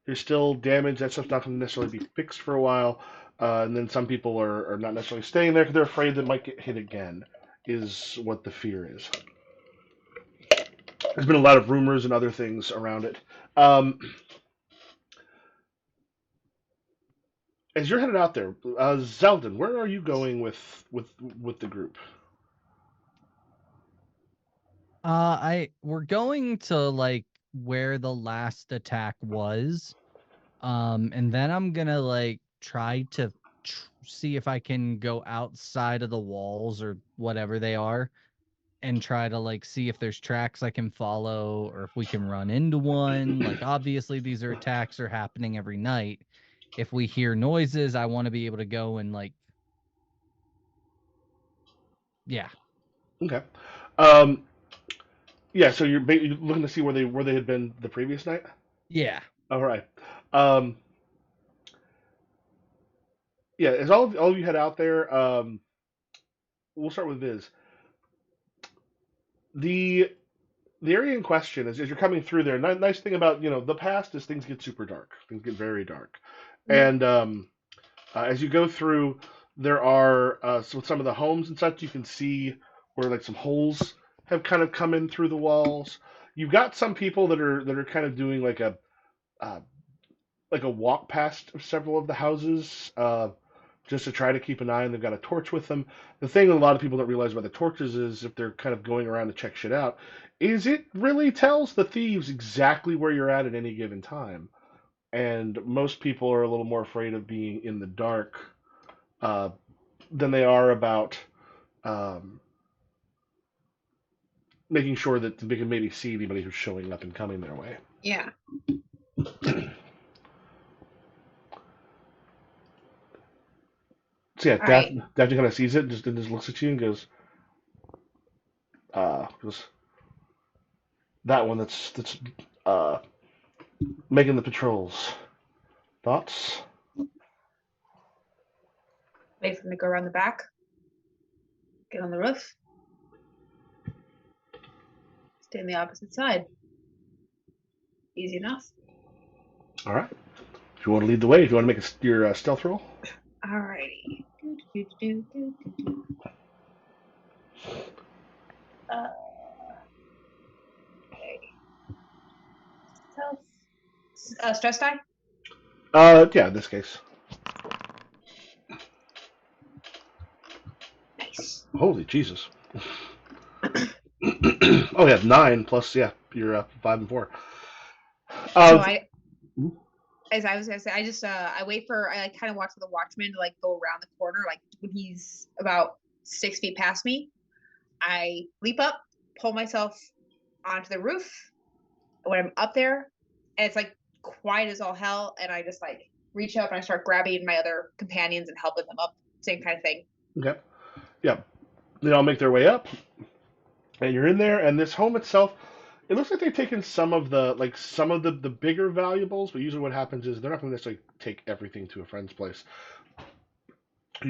There's still damage. That stuff's not going to necessarily be fixed for a while, and then some people are not necessarily staying there because they're afraid they might get hit again. Is what the fear is. There's been a lot of rumors and other things around it. As you're headed out there, Xaldin, where are you going with the group? We're going to like where the last attack was, and then I'm gonna like try to see if I can go outside of the walls or whatever they are, and try to like see if there's tracks I can follow or if we can run into one. Like obviously these attacks are happening every night. If we hear noises, I want to be able to go and like Yeah. Okay. Yeah. So you're looking to see where they had been the previous night. Yeah. All right. Um, yeah. As all of you head out there, we'll start with Viz. The the area in question is as you're coming through there. Nice thing about the past is things get super dark. Things get very dark, and as you go through, there are so with some of the homes and such, you can see where like some holes have kind of come in through the walls. You've got some people that are kind of doing uh, like a walk past several of the houses, just to try to keep an eye, and they've got a torch with them. The thing that a lot of people don't realize about the torches is if they're kind of going around to check shit out, is it really tells the thieves exactly where you're at any given time. And most people are a little more afraid of being in the dark uh, than they are about um, making sure that they can maybe see anybody who's showing up and coming their way. Yeah. So yeah, All right. Daphne kind of sees it, and just looks at you and goes, that one that's uh, making the patrols. Thoughts? Wait for them to go around the back. Get on the roof. Stay on the opposite side. Easy enough. All right. If you want to lead the way, if you want to make your stealth roll. Alrighty. Okay. Stealth. Stress die? Yeah, in this case. Nice. Holy Jesus. Oh yeah, 9 plus you're 5 and 4. So as I was gonna say, I wait for I like kind of watch for the watchman to like go around the corner, like when he's about 6 feet past me. I leap up, pull myself onto the roof. When I'm up there, and it's like quiet as all hell, and I just like reach up and I start grabbing my other companions and helping them up. Same kind of thing. Okay. Yeah. They all make their way up, and you're in there. And this home itself, it looks like they've taken some of the bigger valuables. But usually, what happens is they're not going to necessarily take everything to a friend's place.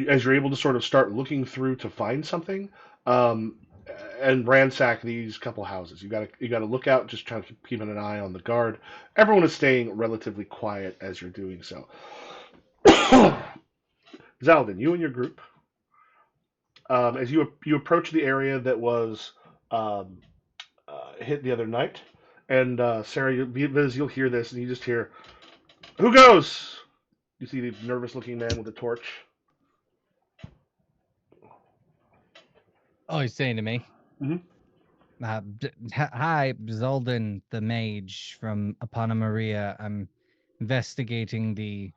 As you're able to sort of start looking through to find something, um, and ransack these couple houses. You gotta look out, just trying to keep an eye on the guard. Everyone is staying relatively quiet as you're doing so. Xaldin, you and your group, as you approach the area that was um, hit the other night, and Sarah, you'll hear this, and you just hear, "Who goes?" You see the nervous-looking man with the torch. Oh, he's saying to me. Mhm. Hi, Xaldin the mage from Apana Maria. I'm investigating the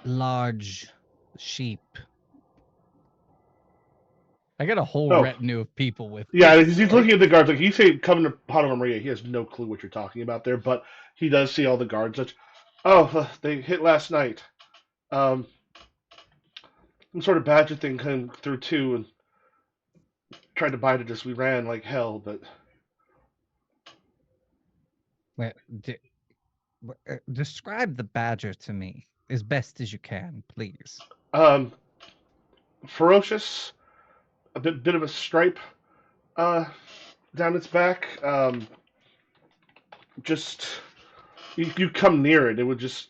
large sheep. I got a whole Oh, retinue of people with yeah, me. he's So looking at the guards. Like you say, coming to Panama Maria, he has no clue what you're talking about there, but he does see all the guards. They hit last night. Um, some sort of badger thing came through too, and tried to bite at us. We ran like hell, but Well, describe the badger to me as best as you can, please. um, ferocious, a bit of a stripe uh, down its back. Just you come near it, it would just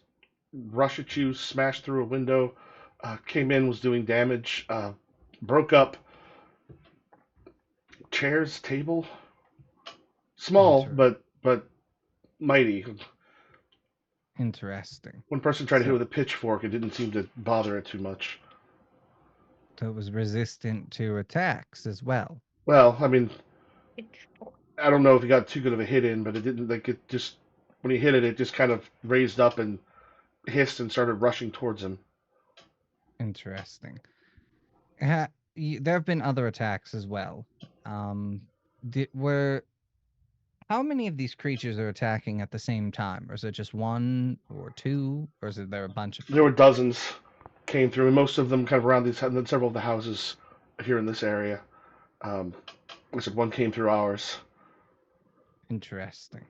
rush at you, smash through a window. Came in, was doing damage. Broke up chairs, table. Small, but mighty. Interesting. One person tried to hit So- with a pitchfork. It didn't seem to bother it too much. So it was resistant to attacks as well. Well, I mean, I don't know if he got too good of a hit in, but it didn't. Like it just when he hit it, it just kind of raised up and hissed and started rushing towards him. Interesting. There have been other attacks as well. Were how many of these creatures are attacking at the same time, or is it just one or two, or there a bunch of them? There were dozens came through, and most of them kind of around these, and then several of the houses here in this area. Like I said, one came through ours. Interesting.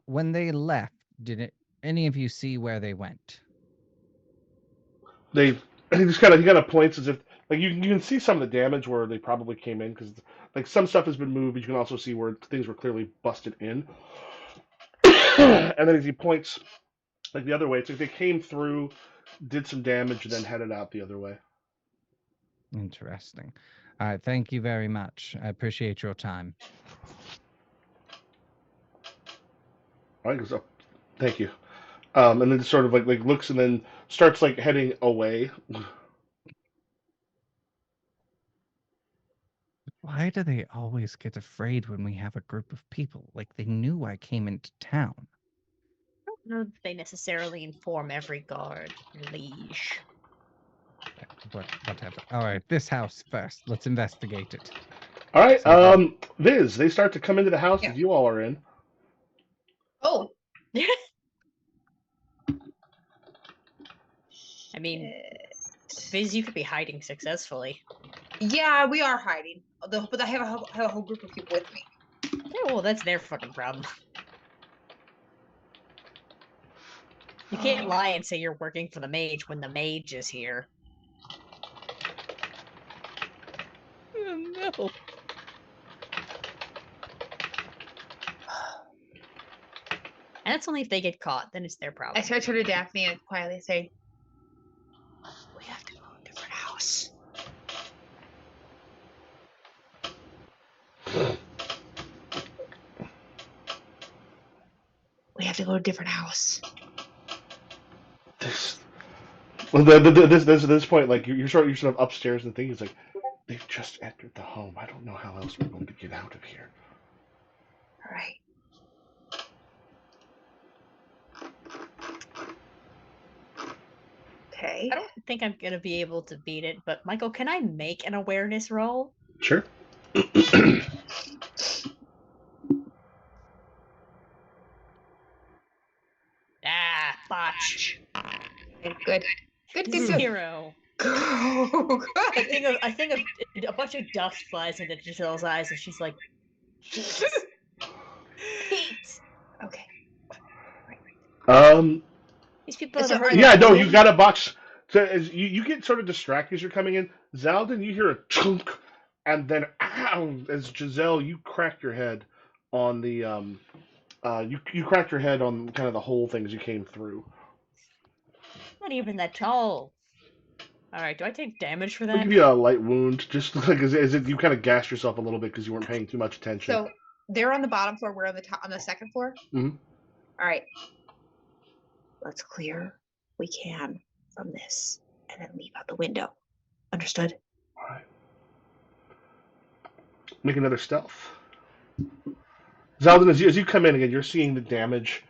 When they left, did any of you see where they went? They he just kind of points as if like you can see some of the damage where they probably came in because like some stuff has been moved, but you can also see where things were clearly busted in. And then as he points like the other way, it's like they came through, did some damage, and then headed out the other way. Interesting. All right, thank you very much. I appreciate your time. All right, so thank you. And then sort of like looks and then starts like heading away. Why do they always get afraid when we have a group of people? Like they knew I came into town. I don't know that they necessarily inform every guard, liege. Whatever. All right, this house first. Let's investigate it. All right, Something- Viz, they start to come into the house Yeah. that you all are in. Oh, I mean, Viz, you could be hiding successfully. yeah, we are hiding. But I have a whole group of people with me. Yeah, well, that's their fucking problem. You can't lie and say you're working for the mage when the mage is here. Oh, no. And that's only if they get caught, then it's their I problem. turn to Daphne and quietly say, "We have to go to a different house." We have to go to a different house. Well, this point, like you're sort of upstairs and things like they've just entered the home. I don't know how else we're going to get out of here. All right. Okay. I don't think I'm gonna be able to beat it, but Michael, can I make an awareness roll? Sure. Ah, botch. Okay, good. Good. Good. Good. 0. Go. I Good. think of a bunch of dust flies into Giselle's eyes, and she's like, Jesus. Pete! Okay. These people are So the hurt. are Yeah, no, they- you got a box. So as you get sort of distracted as you're coming in, Xaldin, you hear a chunk, and then ow, as Giselle, you crack your head on the you cracked your head on kind of the whole thing as you came through. Not even that tall. Alright, do I take damage for I'll that? give you a light wound, just like as if you kind of gassed yourself a little bit because you weren't paying too much attention. So they're on the bottom floor. We're on the top, on the second floor. Mhm. All right. Let's clear we can from this, and then leave out the window. Understood? All right. Make another stealth. Xaldin, as you come in again, you're seeing the damage,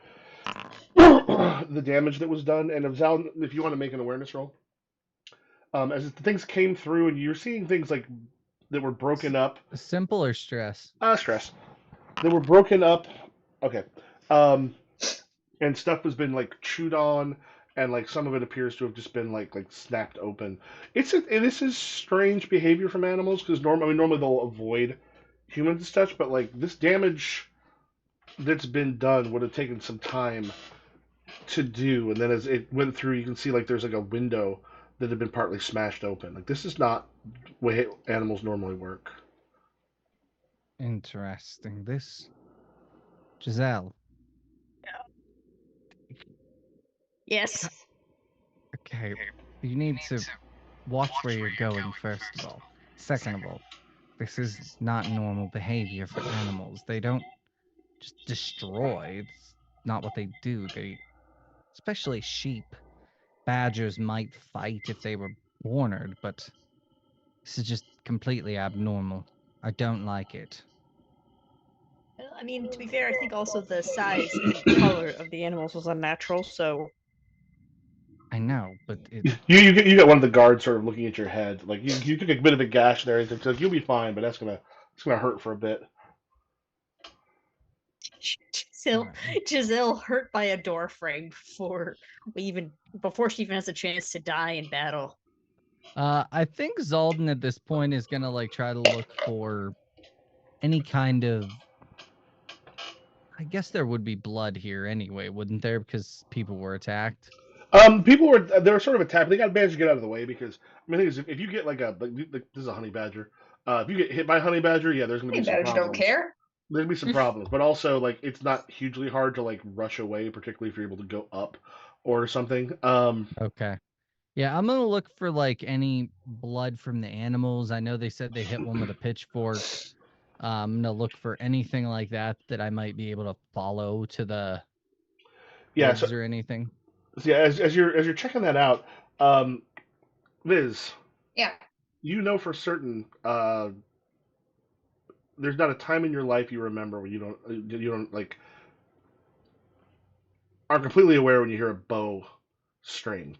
the damage that was done. And if you want to make an awareness roll, as the things came through, and you're seeing things like that were broken up. Simple or stress? Stress. They were broken up. Okay. And stuff has been like chewed on, and like some of it appears to have just been like snapped open. This is strange behavior from animals because normally they'll avoid humans' touch, but like this damage that's been done would have taken some time to do, and then as it went through, you can see like there's like a window that had been partly smashed open. Like this is not the way animals normally work. Interesting. This. Giselle. Yes. Okay. You need to watch where you're going, first of all. Second of all, this is not normal behavior for animals. They don't just destroy. It's not what they do. Especially sheep. Badgers might fight if they were cornered, but this is just completely abnormal. I don't like it. Well, I mean, to be fair, I think also the size and color of the animals was unnatural, so. I know, but it. You got one of the guards sort of looking at your head, like you took a bit of a gash there. It's like you'll be fine, but it's gonna hurt for a bit. Giselle hurt by a door frame before she even has a chance to die in battle. I think Xaldin at this point is gonna like try to look for any kind of. I guess there would be blood here anyway, wouldn't there? Because people were attacked. People they were sort of attacked. They got managed to get out of the way because I mean, the thing is, if you get like this is a honey badger. If you get hit by a honey badger, yeah, there's gonna Hey, be some badgers don't problems. care. There's gonna be some problems, but also like it's not hugely hard to like rush away, particularly if you're able to go up or something. Okay. Yeah, I'm gonna look for like any blood from the animals. I know they said they hit one with a pitchfork. I'm gonna look for anything like that that I might be able to follow to the Yeah, hooves or anything. so yeah, as you're checking that out, um, Liz, Yeah. you know for certain there's not a time in your life you remember when you don't like are completely aware when you hear a bow string.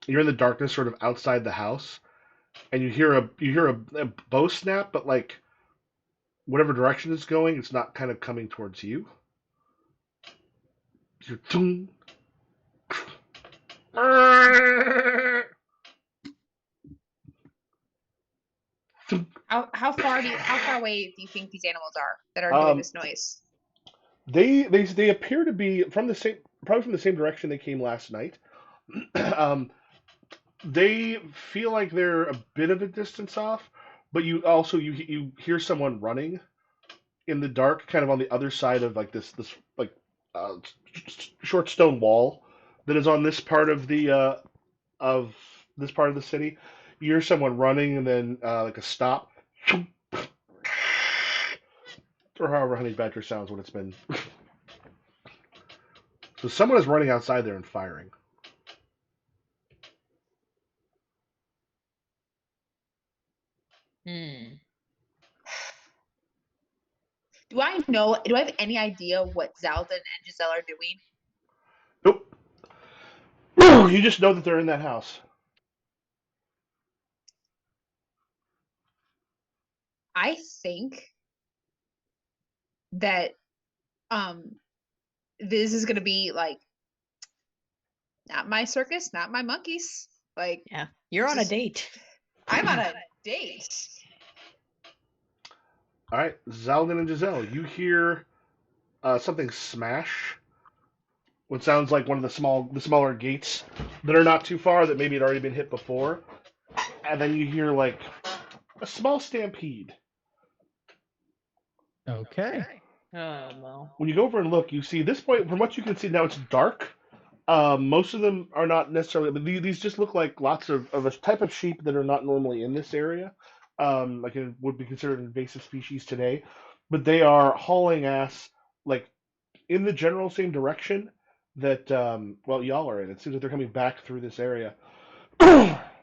You're in the darkness, sort of outside the house, and you hear a bow snap, but like whatever direction it's going, it's not kind of coming towards you. You're How far away do you think these animals are that are doing this noise? They appear to be probably from the same direction they came last night. They feel like they're a bit of a distance off, but you hear someone running in the dark, kind of on the other side of like this like uh, short stone wall that is on this part of the city. You hear someone running, and then like a stop, or however honey badger sounds when it's been. So someone is running outside there and firing. Do I have any idea what Xaldin and Giselle are doing? Nope. You just know that they're in that house. I think that this is gonna be like not my circus, not my monkeys. Like Yeah, you're on a just- date. I'm on a date. All right, Xaldin and Giselle, you hear something smash. What sounds like one of the smaller gates that are not too far that maybe had already been hit before, and then you hear like a small stampede. Okay. Oh well. When you go over and look, you see this point. From what you can see now, it's dark. Most of them are not necessarily. But these just look like lots of a type of sheep that are not normally in this area. Like it would be considered an invasive species today, but they are hauling ass like in the general same direction that well y'all are in. It seems like they're coming back through this area.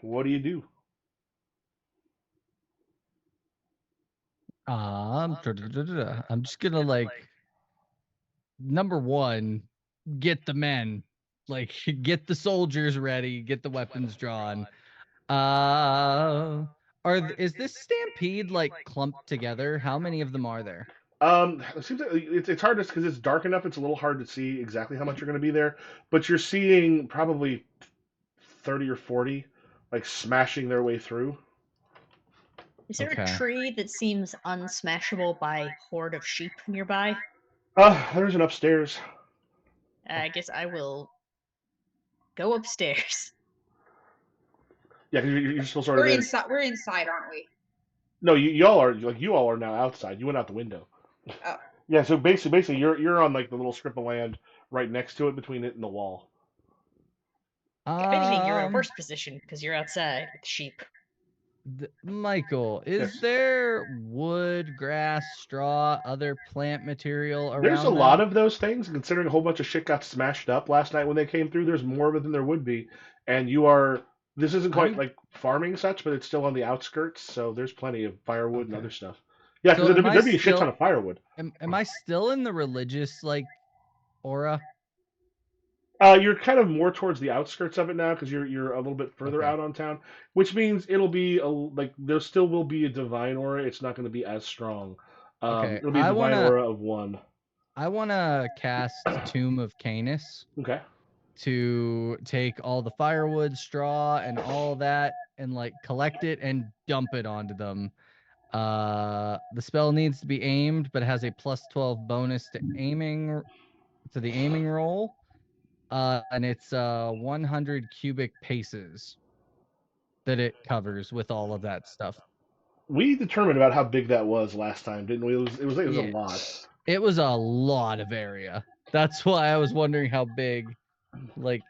What do you do? I'm just gonna like number one, get the men, like get the soldiers ready, get the weapons drawn. Is this stampede like clumped together? How many of them are there? It seems like it's hard because it's dark enough. It's a little hard to see exactly how much you're going to be there, but you're seeing probably 30 or 40 like smashing their way through. Is there Okay. a tree that seems unsmashable by horde of sheep nearby? There's an upstairs. I guess I will go upstairs. Yeah, 'cause you're still sort of We're in. inside. We're inside, aren't we? No, you all are now outside. You went out the window. Oh. Yeah, so basically you're on like the little strip of land right next to it between it and the wall. If anything, you're in a Um, worse position because you're outside with sheep. Michael, is Yes. there wood, grass, straw, other plant material around There's a lot them? of those things, considering a whole bunch of shit got smashed up last night when they came through. There's more of it than there would be, and this isn't quite I'm- like farming such, but it's still on the outskirts, so there's plenty of firewood and Okay. other stuff. Yeah, because So am I there'd be a shit ton still- of firewood. Am I still in the religious like aura? You're kind of more towards the outskirts of it now because you're a little bit further Okay. out on town, which means it'll be like there still will be a divine aura. It's not going to be as strong. Okay, It'll be a I divine wanna- aura of one. I want to cast Tomb of Canis. Okay. to take all the firewood, straw, and all that, and like collect it and dump it onto them. The spell needs to be aimed, but has a +12 bonus to the aiming roll. And it's 100 cubic paces that it covers with all of that stuff. We determined about how big that was last time, didn't we? It was a Yeah. lot. It was a lot of area. That's why I was wondering how big. Like,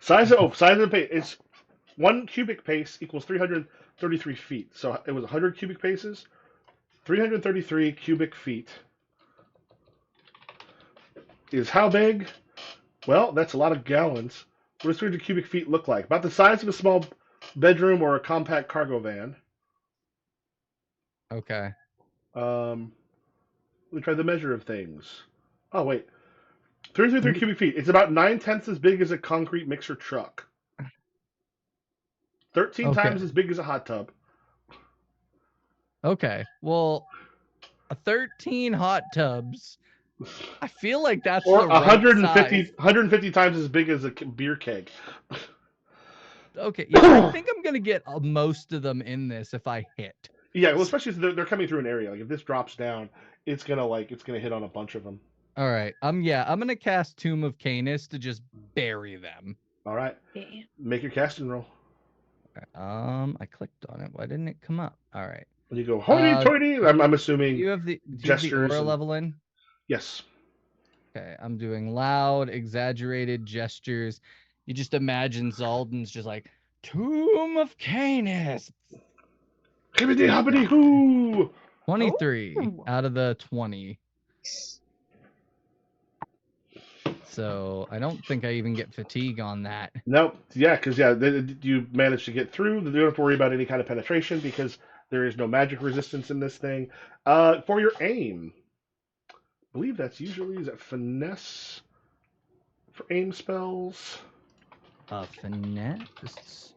Size of the pace. It's 1 cubic pace equals 333 feet. So it was 100 cubic paces, 333 cubic feet. Is how big? Well, that's a lot of gallons. What does 300 cubic feet look like? About the size of a small bedroom or a compact cargo van. okay. Let me try the measure of things. Oh, wait. 333 cubic feet. It's about 9/10 as big as a concrete mixer truck. 13 Okay. times as big as a hot tub. Okay. Well, 13 hot tubs. I feel like that's Or the right 150, size. 150 times as big as a beer keg. Okay. Yeah, I think I'm gonna get most of them in this if I hit. Yeah, well, especially if they're coming through an area. Like if this drops down, it's gonna hit on a bunch of them. All right. I'm gonna cast Tomb of Canis to just bury them. All right, Damn. make your casting roll. I clicked on it. Why didn't it come up? All right. And you go hoity-toity. I'm assuming Do you have the gestures aura and- level in? Yes. Okay, I'm doing loud, exaggerated gestures. You just imagine Xaldin's just like, Tomb of Canis. Hibbity hobbity hoo. 23 out of the 20. So I don't think I even get fatigue on that. Nope. Yeah, because you managed to get through. You don't have to worry about any kind of penetration because there is no magic resistance in this thing. For your aim, I believe that's usually is it finesse for aim spells. Finesse,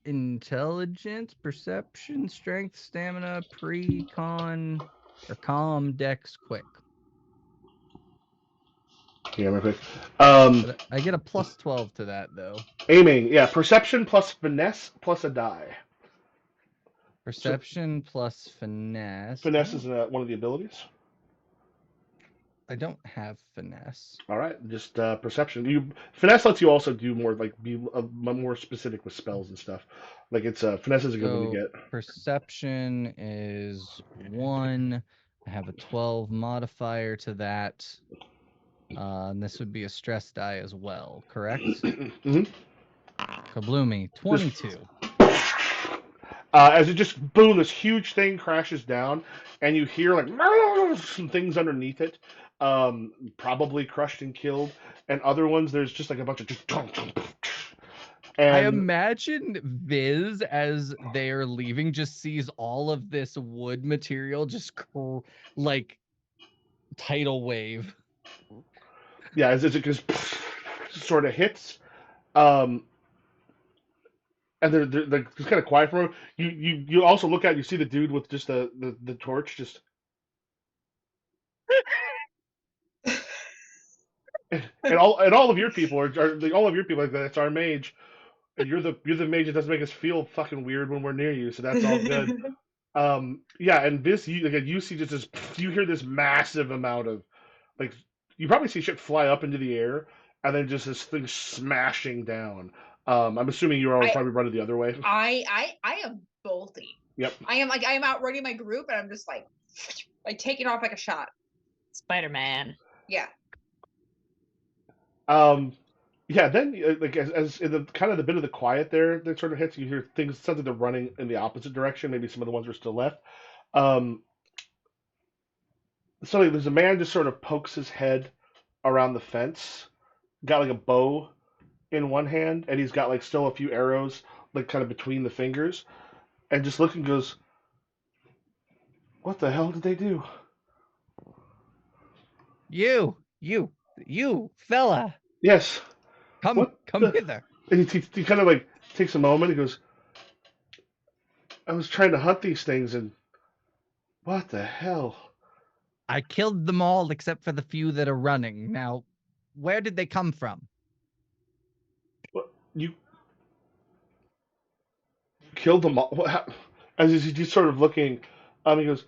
intelligence, perception, strength, stamina, pre-con, or calm, dex, quick. Yeah, real quick. But I get a +12 to that though. Aiming, yeah, perception plus finesse plus a die. Perception plus finesse. Finesse is one of the abilities. I don't have finesse. All right, just perception. Finesse lets you also do more, like be more specific with spells and stuff. Like it's finesse is a good one to get. Perception is 1. I have a 12 modifier to that. And this would be a stress die as well, correct? Mm-hmm. Kabloomy, 22. As it just boom, this huge thing crashes down, and you hear like some things underneath it, probably crushed and killed, and other ones there's just like a bunch of just. And I imagine Viz, as they're leaving, just sees all of this wood material just like tidal wave. yeah, as it just sort of hits, and they're like it's kind of quiet for a moment. You also look at you see the dude with just the torch just. And all of your people are like, all of your people like that's our mage. And you're the mage that doesn't make us feel fucking weird when we're near you, so that's all good. Yeah, and this you see just this, you hear this massive amount of like you probably see shit fly up into the air and then just this thing smashing down. I'm assuming you're all probably running the other way. I am bolting. Yep. I am outrunning my group and I'm just like taking off like a shot. Spider-Man. Yeah. Yeah, then like as in the kind of the bit of the quiet there that sort of hits, you hear things sounds like they're running in the opposite direction. Maybe some of the ones are still left. So like, there's a man just sort of pokes his head around the fence, got like a bow in one hand, and he's got like still a few arrows like kind of between the fingers, and just looking goes, "What the hell did they do?" You, fella. Yes. Come hither. And he kind of like takes a moment. He goes, "I was trying to hunt these things, and what the hell?" I killed them all except for the few that are running. Now, where did they come from? You killed them all. As he's sort of looking, he goes,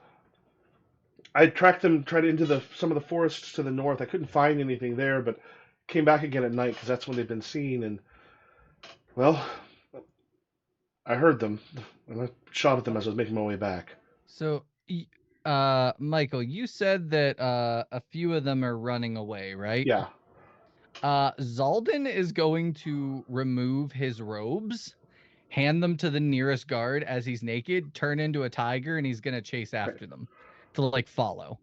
I tracked them, tried into some of the forests to the north. I couldn't find anything there, but came back again at night because that's when they've been seen. And well, I heard them, and I shot at them as I was making my way back. So, Michael, you said that a few of them are running away, right? Yeah. Xaldin is going to remove his robes, hand them to the nearest guard as he's naked, turn into a tiger, and he's gonna chase after them to like follow.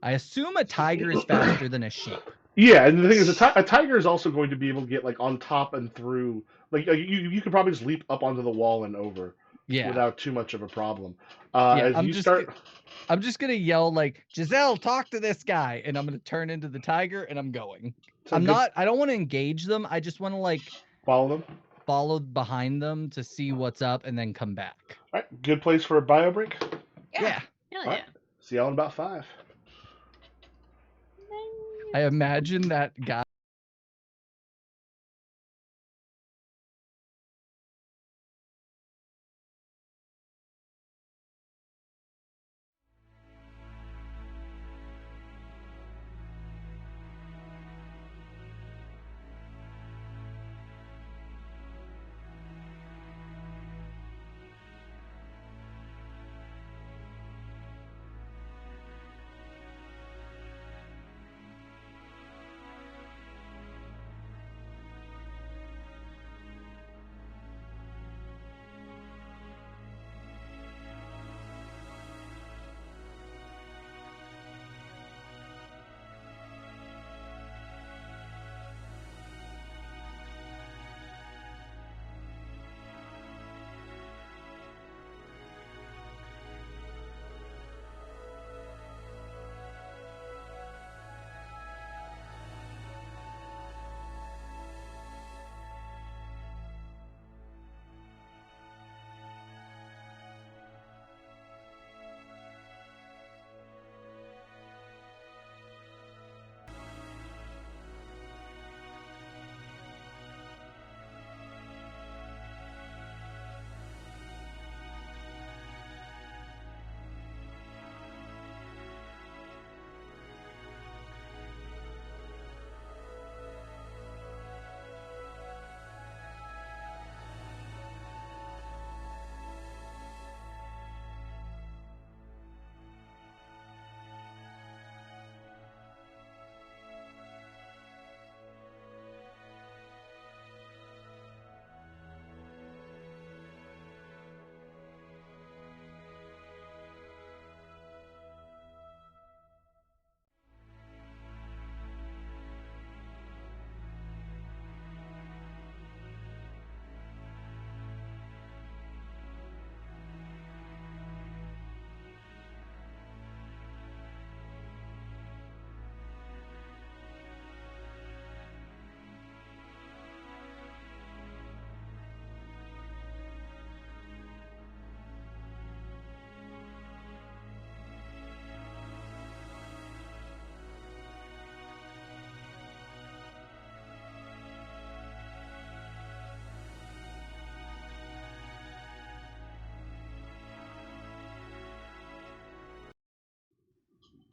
I assume a tiger is faster than a sheep. Yeah, and the thing is, a tiger is also going to be able to get like on top and through. Like you could probably just leap up onto the wall and over Yeah. without too much of a problem. Yeah, As you start, I'm just gonna yell like, Giselle, talk to this guy, and I'm gonna turn into the tiger and I'm going. so I don't want to engage them. I just want to like follow them. follow behind them to see what's up and then come back. All right, good place for a bio break. Yeah. Hell All right. See y'all in about 5. I imagine that guy.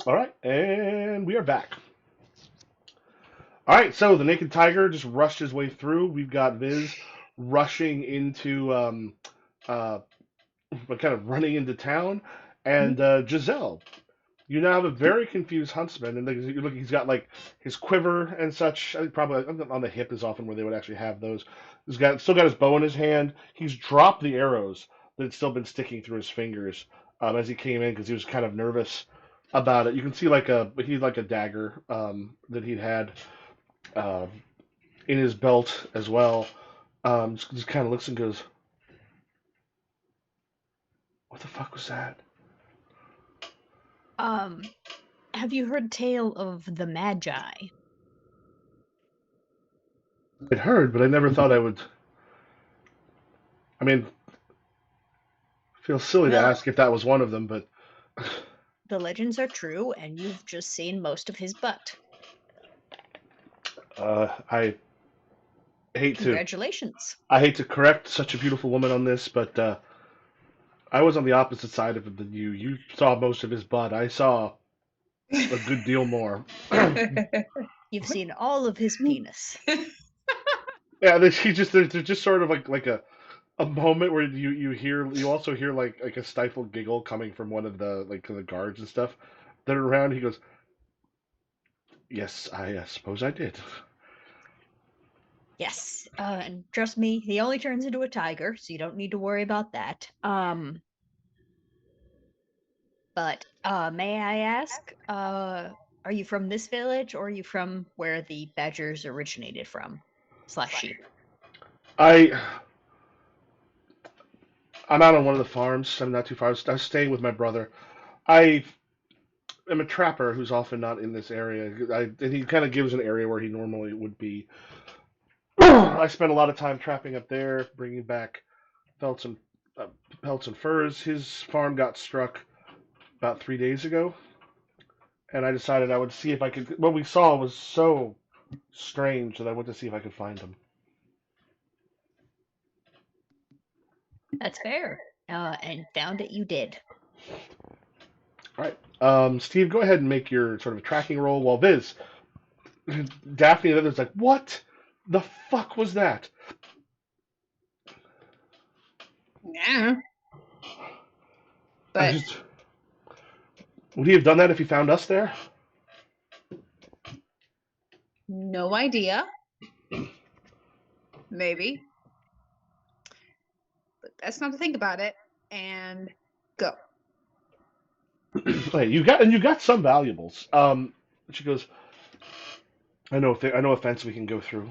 All right, and we are back. All right, so the naked tiger just rushed his way through. We've got Viz rushing into, kind of running into town, and Giselle. You now have a very confused huntsman, and you're looking. He's got like his quiver and such. I think probably on the hip is often where they would actually have those. He's still got his bow in his hand. He's dropped the arrows that had still been sticking through his fingers as he came in because he was kind of nervous about it. You can see he's like a dagger that he'd had in his belt as well. Just kind of looks and goes, "What the fuck was that?" Have you heard tale of the Magi? I'd heard, but I never thought I would. I mean, feels silly to Well- ask if that was one of them, but The legends are true, and you've just seen most of his butt. I hate to Congratulations. correct such a beautiful woman on this, but I was on the opposite side of it than you. You saw most of his butt. I saw a good deal more. You've seen all of his penis. Yeah, there's just sort of like a moment where you also hear like a stifled giggle coming from one of the guards and stuff that are around. He goes, "Yes, I suppose I did." Yes, and trust me, he only turns into a tiger, so you don't need to worry about that. But may I ask, are you from this village, or are you from where the badgers originated from, slash sheep? I I'm out on one of the farms. I'm not too far. I was staying with my brother. I am a trapper who's often not in this area. And he kind of gives an area where he normally would be. I spent a lot of time trapping up there, bringing back pelts and uh, pelts and furs. His farm got struck about 3 days ago, and I decided I would see if I could. What we saw was so strange that I went to see if I could find him. That's fair. And found it you did. All right, Steve, go ahead and make your sort of tracking roll. While Viz, Daphne and others like, what the fuck was that? Yeah. I But just, would he have done that if he found us there? no idea. Maybe. But that's not to think about it. And go. Hey, you got some valuables. She goes, I know a fence we can go through.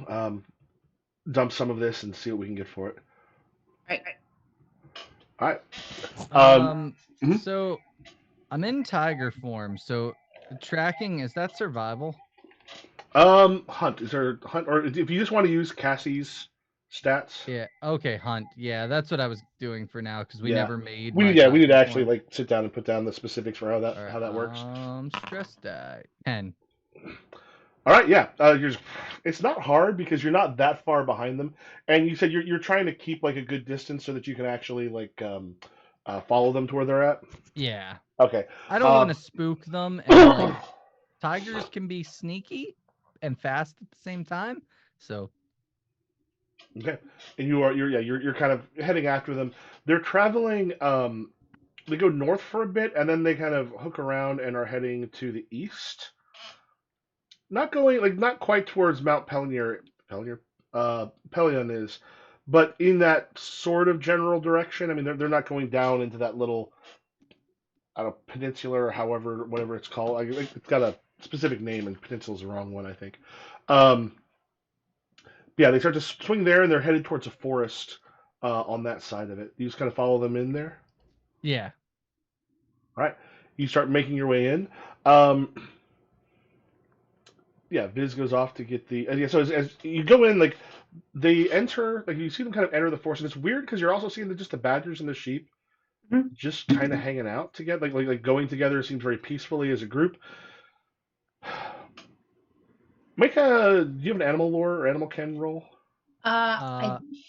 Dump some of this and see what we can get for it. Right. All right. Mhm. So I'm in tiger form. So tracking, is that survival? Hunt. Is there hunt, or if you just want to use Cassie's stats? Yeah. Okay, hunt. Yeah, that's what I was doing for now because we Yeah. never made We my yeah we need to tiger actually form. like sit down and put down the specifics for All how that works. right. Stress die 10. All right. Yeah. It's not hard because you're not that far behind them, and you said you're trying to keep like a good distance so that you can actually like follow them to where they're at. Yeah. Okay. I don't want to spook them, and like tigers can be sneaky and fast at the same time. So Okay, and you're kind of heading after them. They're traveling. They go north for a bit, and then they kind of hook around and are heading to the east. Not going like not quite towards Mount Pelion is, but in that sort of general direction. I mean, they're not going down into that little, I don't know, peninsula or however whatever it's called. It's got a specific name, and peninsula's the wrong one, I think. Um, yeah, they start to swing there, and they're headed towards a forest on that side of it. You just kind of follow them in there. yeah. All right, you start making your way in. Um, yeah, Viz goes off to get the. Yeah, so as you go in, like they enter, like you see them kind of enter the forest, and it's weird because you're also seeing just the badgers and the sheep just kind of hanging out together, like going together. Seems very peacefully as a group. Make a. Do you have an animal lore or animal ken roll?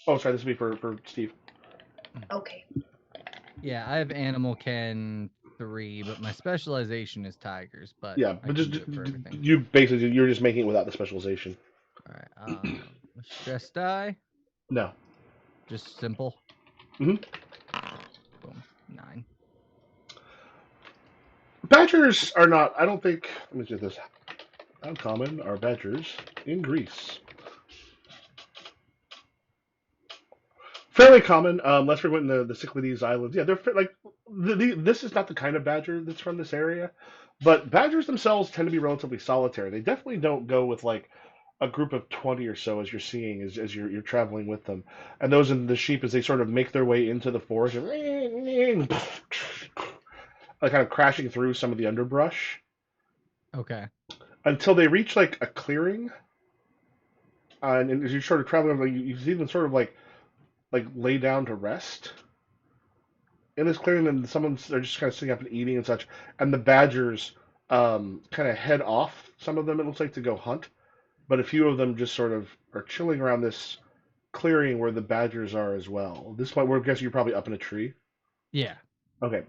Oh, sorry, this would be for Steve. Okay. Yeah, I have animal ken 3, but my specialization is tigers. But Yeah, I but can just do it for everything. you basically you're just making it without the specialization. All right. Stress die. No. Just simple. hmm Boom. 9. Badgers are not. I don't think. Let me say this. How common are badgers in Greece? Fairly common, unless frequent in the Cyclades Islands. Yeah, they're like this is not the kind of badger that's from this area, but badgers themselves tend to be relatively solitary. They definitely don't go with like a group of 20 or so as you're seeing as you're traveling with them. And those in the sheep as they sort of make their way into the forest, like kind of crashing through some of the underbrush Okay. until they reach like a clearing. And as you're sort of traveling, like, you see them sort of like lay down to rest in this clearing, and they're just kind of sitting up and eating and such. And the badgers kind of head off. Some of them it looks like to go hunt, but a few of them just sort of are chilling around this clearing where the badgers are as well. At this point, we're guessing you're probably up in a tree. Yeah. Okay.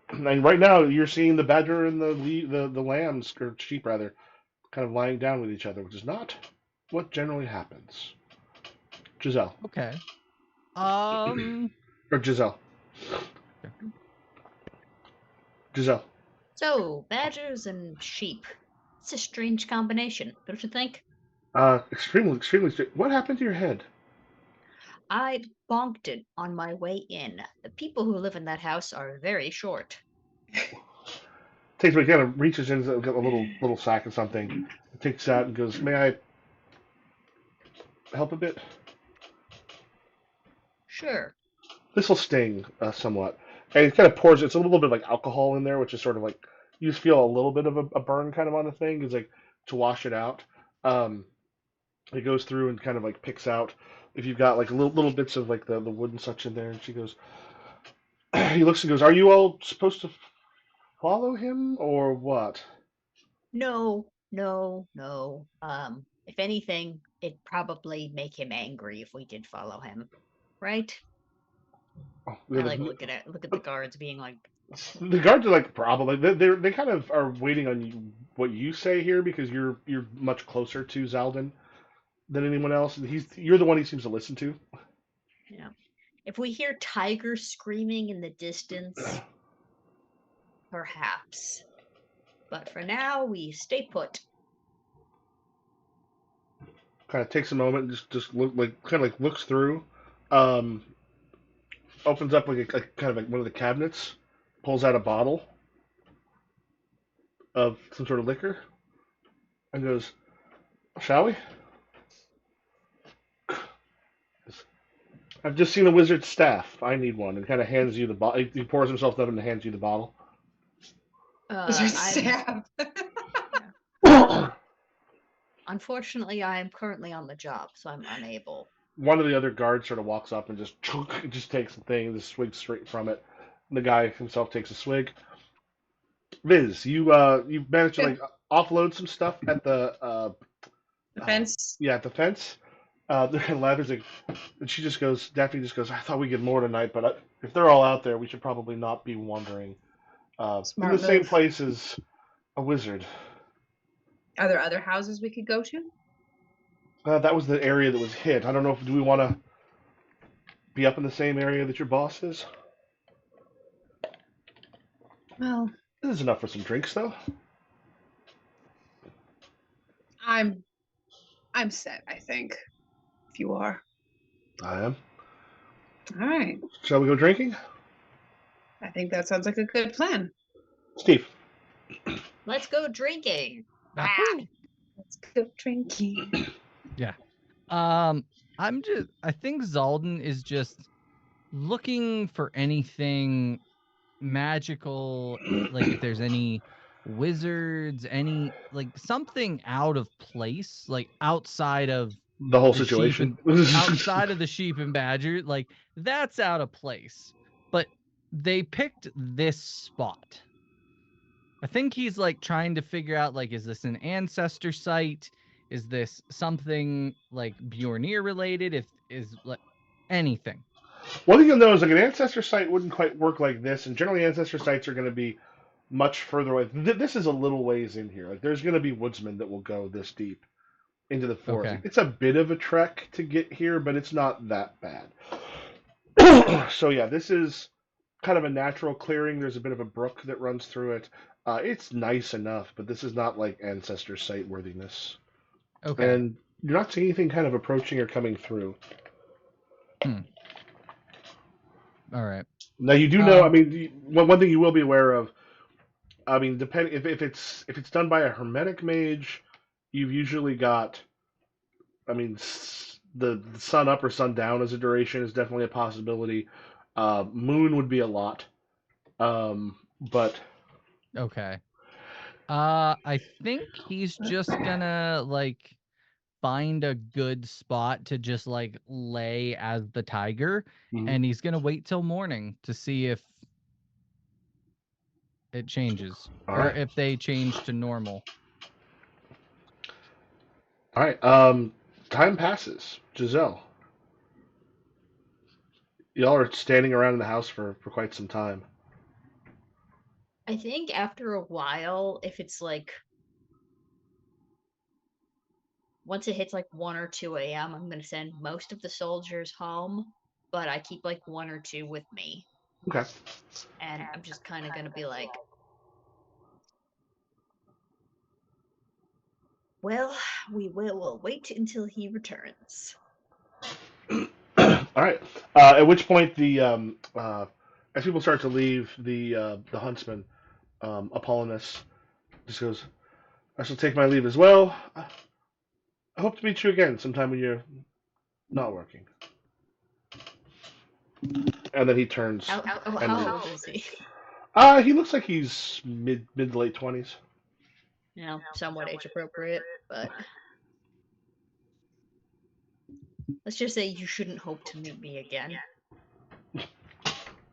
And right now, you're seeing the badger and the lambs, or sheep rather, kind of lying down with each other, which is not what generally happens. Giselle. Okay. Or Giselle. Giselle. So, badgers and sheep. It's a strange combination, don't you think? Extremely. What happened to your head? I bonked it on my way in. The people who live in that house are very short. Takes me, kind of reaches in a little sack or something, takes it out and goes, "May I help a bit? Sure. This will sting somewhat." And it kind of pours. It's a little bit like alcohol in there, which is sort of like you just feel a little bit of a burn kind of on the thing. It's like to wash it out. Um, it goes through and kind of like picks out if you've got like little bits of like the wood and such in there. And she goes, he looks and goes, "Are you all supposed to follow him or what?" No. If anything, it'd probably make him angry if we did follow him. Right? Oh, I like look at the guards being like, the guards are like probably they kind of are waiting on you, what you say here because you're much closer to Xaldin than anyone else. You're the one he seems to listen to. yeah. If we hear tigers screaming in the distance, perhaps. But for now, we stay put. Kind of takes a moment, and just look like kind of like looks through, um, opens up like kind of like one of the cabinets, pulls out a bottle of some sort of liquor, and goes, "Shall we?" "I've just seen a wizard's staff. I need one." And kind of hands you the bottle. He pours himself up and hands you the bottle. Wizard I'm- staff. Unfortunately, I am currently on the job, so I'm unable. One of the other guards sort of walks up and just takes the thing, just swigs straight from it. And the guy himself takes a swig. Viz, you managed to like offload some stuff at the Fence. yeah, at the fence. And Lather's like, and she just goes, Daphne just goes, "I thought we'd get more tonight, but if they're all out there, we should probably not be wandering in Smart the same move. place as a wizard." Are there other houses we could go to? That was the area that was hit. I don't know if do we want to be up in the same area that your boss is. Well, This is enough for some drinks, though. I'm set, I think. If you are. I am. All right. Shall we go drinking? I think that sounds like a good plan. Steve. Let's go drinking. Wahoo! Let's go drinking. Yeah. I think Xaldin is just looking for anything magical, like if there's any wizards, any like something out of place, like outside of The whole the sheep situation. and outside of the sheep and badger, like that's out of place. But they picked this spot. I think he's like trying to figure out like, is this an ancestor site? Is this something like Bjornir related? If is like anything. One thing you'll know is like an ancestor site wouldn't quite work like this, and generally ancestor sites are going to be much further away. This is a little ways in here. Like there's going to be woodsmen that will go this deep into the forest. Okay. It's a bit of a trek to get here, but it's not that bad. So yeah, this is kind of a natural clearing. There's a bit of a brook that runs through it. It's nice enough, but this is not like ancestor site worthiness. Okay. And you're not seeing anything kind of approaching or coming through. All right. Now you do know. I mean, one thing you will be aware of. I mean, depending if it's done by a hermetic mage, you've usually got. I mean, the sun up or sun down as a duration is definitely a possibility. Moon would be a lot, but Okay. I think he's just gonna like find a good spot to just like lay as the tiger, Mhm. and he's gonna wait till morning to see if it changes All or right. if they change to normal. All right. Time passes. Giselle, y'all are standing around in the house for quite some time. I think after a while, if it's like once it hits like 1 or 2 a.m., I'm gonna send most of the soldiers home, but I keep like 1 or 2 with me. Okay. And I'm just kind of gonna be like, well, we'll wait until he returns. All right. At which point as people start to leave, the huntsman, Apollonius, just goes, "I shall take my leave as well. I hope to meet you again sometime when you're not working." And then he turns How and leaves. old is he? He looks like he's mid to late 20s. You know, somewhat age appropriate, but let's just say you shouldn't hope to meet me again.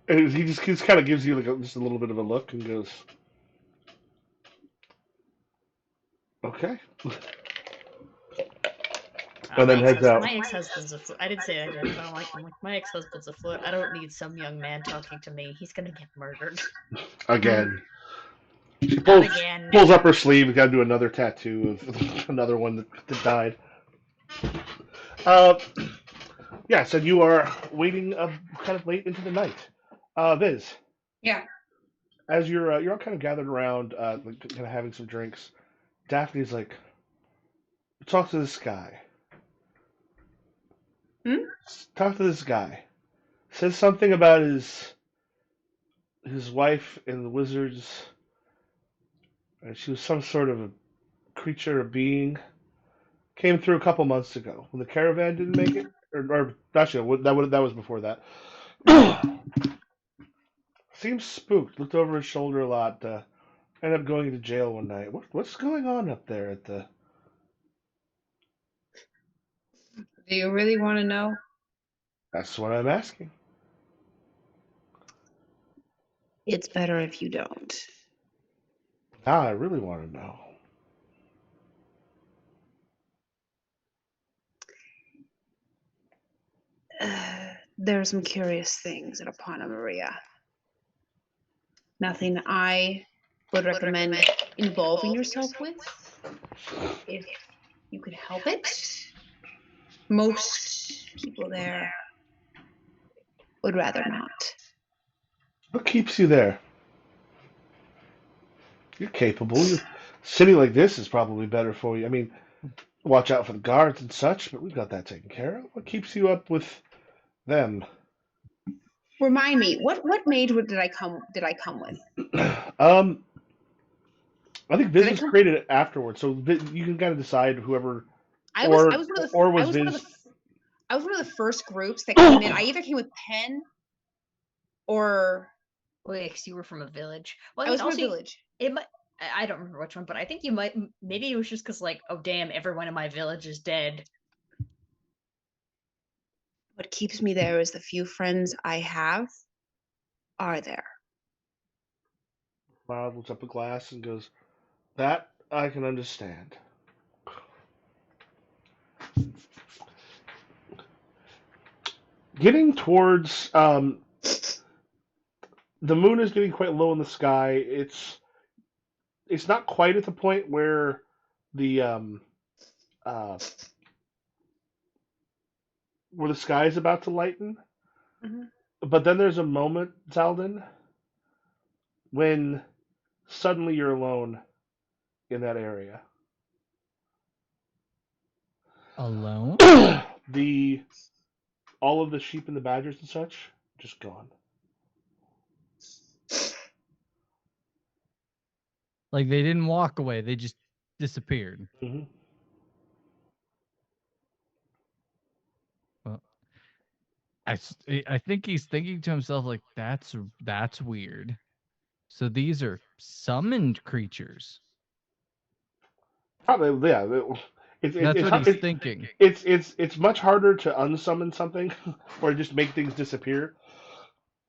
And he just kind of gives you like just a little bit of a look and goes, "Okay." And then heads out. My ex-husband's a foot. I didn't say I didn't. I don't like him. Like, my ex-husband's a foot. I don't need some young man talking to me. He's gonna get murdered. Again. She Not pulls, again. pulls up her sleeve. Got to do another tattoo of another one that died. Yeah, so you are waiting kind of late into the night. Viz, Yeah. as you're all kind of gathered around, like, kind of having some drinks, Daphne's like, "Talk to this guy. Talk to this guy. Says something about his wife and the wizards, and she was some sort of a creature, a being. Came through a couple months ago when the caravan didn't make it, or actually that was before that. Seems spooked. Looked over his shoulder a lot. Ended up going to jail one night. What's going on up there at the?" Do you really want to know? That's what I'm asking. It's better if you don't. Now I really want to know. There are some curious things at Apana Maria. Nothing I would recommend involving yourself with if you could help it. Most people there would rather not. What keeps you there? You're capable. A city like this is probably better for you. I mean, watch out for the guards and such, but we've got that taken care of. What keeps you up with them? Remind me, what mage did I come with? I think Viz Did I was come- created afterwards, so you can kind of decide whoever. I was one of the first groups that came in. I either came with Pen or Wait, because you were from a village. Well, I was from a also, village. It might. I don't remember which one, but I think you might. Maybe it was just because, like, oh damn, everyone in my village is dead. What keeps me there is the few friends I have are there. Miles looks up a glass and goes, "That I can understand." Getting towards the moon is getting quite low in the sky. It's not quite at the point where the uh, where the sky is about to lighten. Mhm. But then there's a moment, Xaldin, when suddenly you're alone in that area. Alone? the all of the sheep and the badgers and such just gone. Like they didn't walk away; they just disappeared. Hmm. Well, I think he's thinking to himself like that's weird. So these are summoned creatures. Probably, yeah. That's what he's thinking. It's much harder to unsummon something or just make things disappear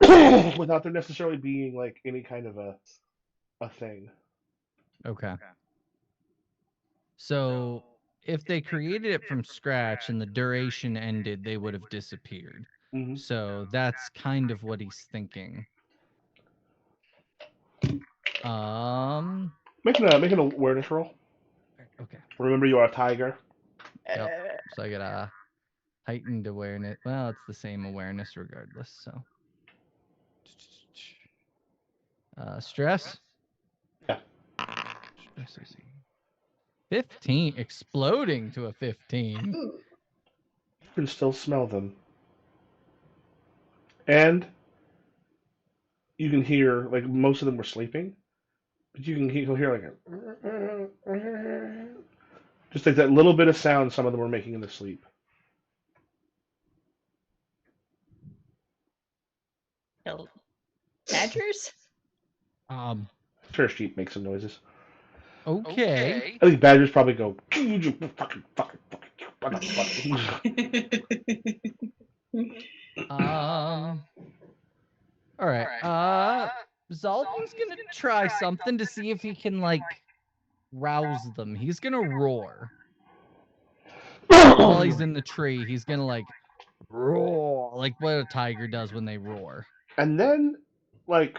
without there necessarily being like any kind of a thing. Okay. So if they created it from scratch and the duration ended, they would have disappeared. Mhm. So that's kind of what he's thinking. Make an awareness roll. Okay. Remember, you are a tiger. Yep. So I get a heightened awareness. Well, it's the same awareness regardless. So, stress. Yeah. Stress is 15, exploding to a 15. Ooh. You can still smell them, and you can hear, like, most of them were sleeping, but you'll hear like just like that little bit of sound some of them were making in their sleep. No. Badgers? Sure, sheep make some noises. Okay. I think badgers probably go. Fucking. All right. Xaldin's gonna try something to see if he can like rouse them. He's gonna roar while he's in the tree. He's gonna like roar like what a tiger does when they roar. And then, like,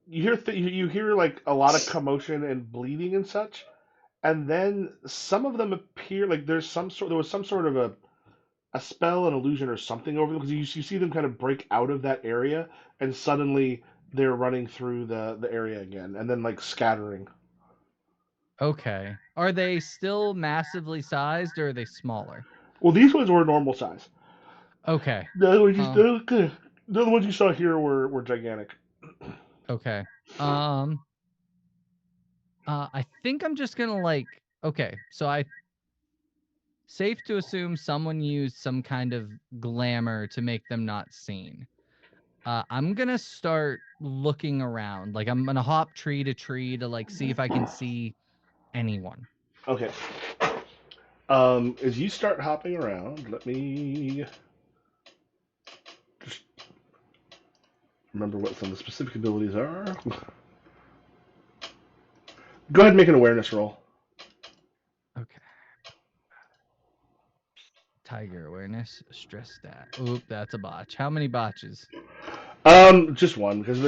you hear like a lot of commotion and bleeding and such, and then some of them appear like there was some sort of a spell, an illusion, or something over them, because you see them kind of break out of that area, and suddenly they're running through the area again, and then like scattering. Okay. Are they still massively sized or are they smaller? Well, these ones were normal size. Okay. The other ones you saw here were gigantic. Okay. I think I'm just gonna like. Okay, so safe to assume someone used some kind of glamour to make them not seen. I'm gonna start looking around. Like I'm gonna hop tree to tree to like see if I can see anyone. Okay. As you start hopping around, let me just remember what some of the specific abilities are. Go ahead and make an awareness roll. Okay. Tiger awareness, stress stat. Oop, that's a botch. How many botches? Just one, because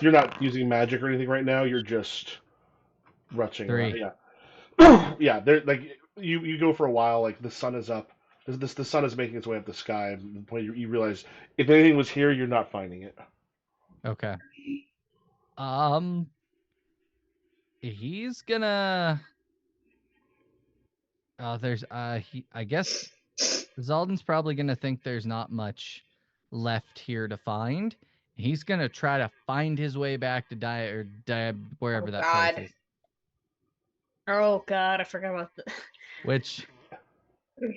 you're not using magic or anything right now. You're just rushing around. 3. Yeah, yeah. They're like you go for a while. Like the sun is up. The sun is making its way up the sky. And the point you realize if anything was here, you're not finding it. Okay. He's gonna. There's I guess Xaldin's probably gonna think there's not much left here to find. He's gonna try to find his way back to wherever Oh, that God. place is. Oh god, I forgot about the Which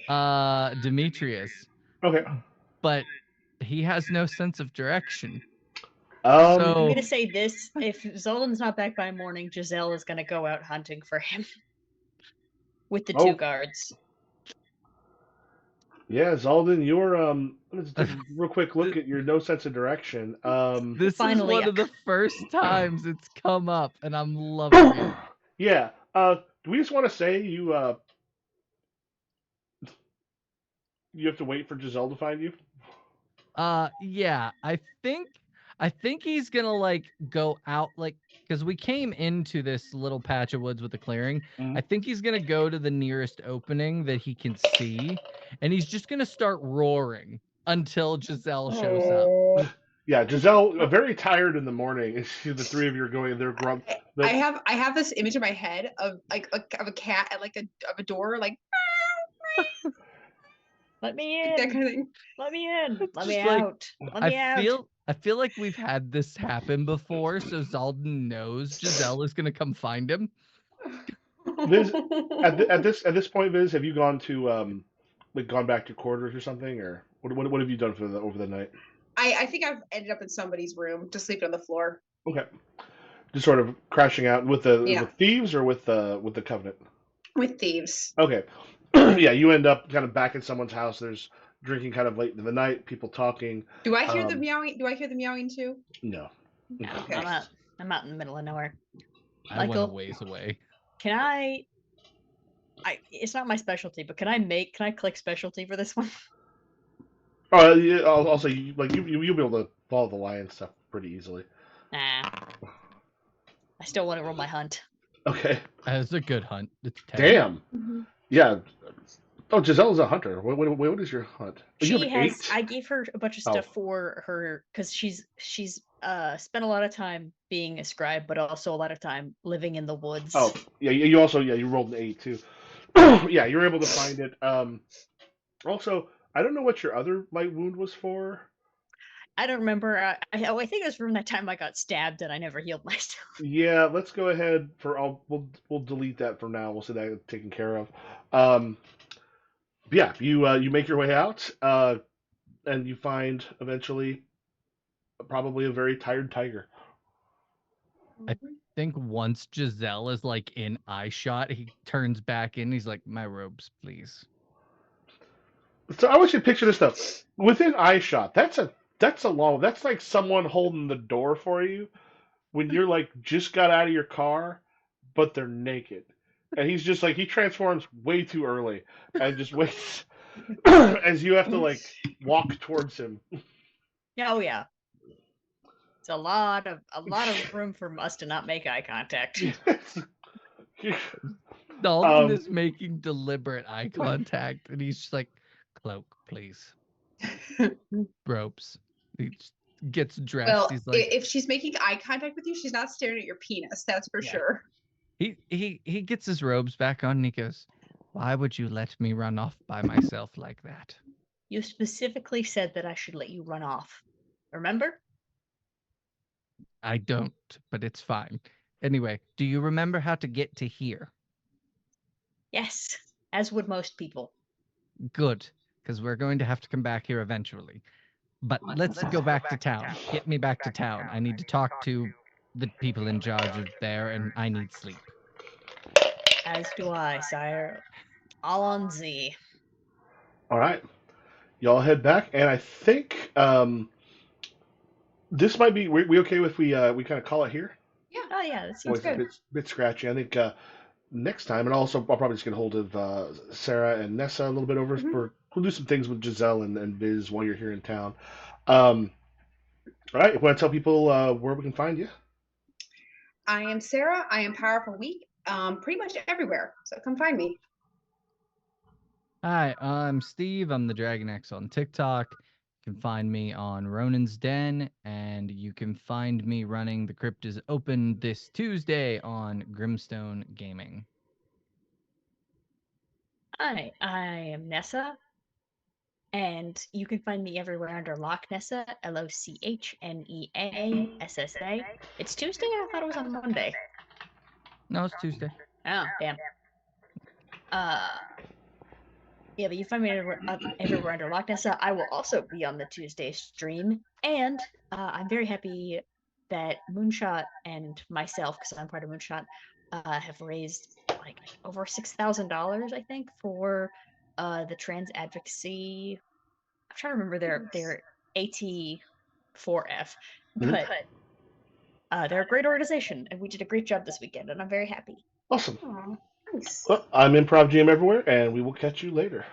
Demetrias. Okay. But he has no sense of direction. I'm So gonna say this: if Xaldin's not back by morning, Giselle is gonna go out hunting for him with the 2 guards. Yeah, Xaldin, you're let's take a real quick look at your no sense of direction. this Finally, is one of the first times it's come up, and I'm loving it. Yeah. Do we just want to say you have to wait for Giselle to find you? Yeah, I think he's gonna like go out like because we came into this little patch of woods with the clearing. Mhm. I think he's gonna go to the nearest opening that he can see, and he's just gonna start roaring until Giselle shows up. Yeah, Giselle, very tired in the morning. And the 3 of you are going. They're grump. I have this image in my head of like of a cat at like a door, like Let me in. that kind of thing. Let me in. Let me Just like, out. Let me out. I feel like we've had this happen before, so Xaldin knows Giselle is gonna come find him. Viz, at this point, Viz, have you gone to like gone back to quarters or something, or what have you done for over the night? I think I've ended up in somebody's room, just sleeping on the floor. Okay, just sort of crashing out with Yeah. with thieves or with the Covenant. With thieves. Okay, yeah, you end up kind of back in someone's house. There's drinking kind of late in the night, people talking. Do I hear the meowing? Do I hear the meowing too? No. No, Okay. I'm out in the middle of nowhere. I went Michael? a ways away. Can I It's not my specialty, but can I click specialty for this one? Yeah, I'll say you'll be able to follow the lion stuff pretty easily. Nah. I still want to roll my hunt. Okay. That's a good hunt. It's 10. Damn. Mhm. Yeah. Oh, Giselle's a hunter. What is your hunt? Oh, you She have has. 8? I gave her a bunch of Oh. stuff for her because she's spent a lot of time being a scribe, but also a lot of time living in the woods. Oh, yeah. You also you rolled an 8 too. Yeah, you're able to find it. Also, I don't know what your other light wound was for. I don't remember. I think it was from that time I got stabbed and I never healed myself. Yeah, let's go ahead we'll delete that for now. We'll see that taken care of. Um, yeah, you make your way out, and you find eventually probably a very tired tiger. I think once Giselle is like in eye shot, he turns back in. He's like, "My robes, please." So I want you to picture this stuff within eye shot. That's like someone holding the door for you when you're like just got out of your car, but they're naked, and he's just like he transforms way too early and just waits as you have to like walk towards him. Oh yeah. It's a lot of room for us to not make eye contact. Xaldin is making deliberate eye contact, and he's just like, "Cloak, please." Robes. He just gets dressed. Well, He's like, if she's making eye contact with you, she's not staring at your penis. That's for Yeah. sure. he gets his robes back on, and he goes, "Why would you let me run off by myself like that?" You specifically said that I should let you run off. Remember? I don't, but it's fine. Anyway, do you remember how to get to here? Yes, as would most people. Good, because we're going to have to come back here eventually. But let's go back to town. Get me back to town. I need to talk to the people in charge of there, and I need sleep. As do I, sire. All on Z. All right, y'all head back, and I think this might be we okay if we kind of call it here. Oh yeah, that seems Always a good. bit scratchy. I think next time, and also I'll probably just get a hold of Sarah and Nessa a little bit over. We'll do some things with Giselle and Biz while you're here in town. All right, you want to tell people where we can find you? I am Sarah. I am powerful weak. Pretty much everywhere. So come find me. Hi, I'm Steve. I'm the Dragon X on TikTok. You can find me on Ronan's Den, and you can find me running The Crypt is Open this Tuesday on Grimstone Gaming. Hi, I am Nessa, and you can find me everywhere under Loch Nessa, LOCHNEASSA. It's Tuesday? I thought it was on Monday. No, it's Tuesday. Oh, damn. Yeah, but you find me everywhere under Loch Nessa. I will also be on the Tuesday stream, and I'm very happy that Moonshot and myself, because I'm part of Moonshot, have raised like over $6,000, I think, for the trans advocacy. I'm trying to remember their AT4F, but they're a great organization, and we did a great job this weekend, and I'm very happy. Awesome. Aw, nice. Well, I'm Improv GM everywhere, and we will catch you later.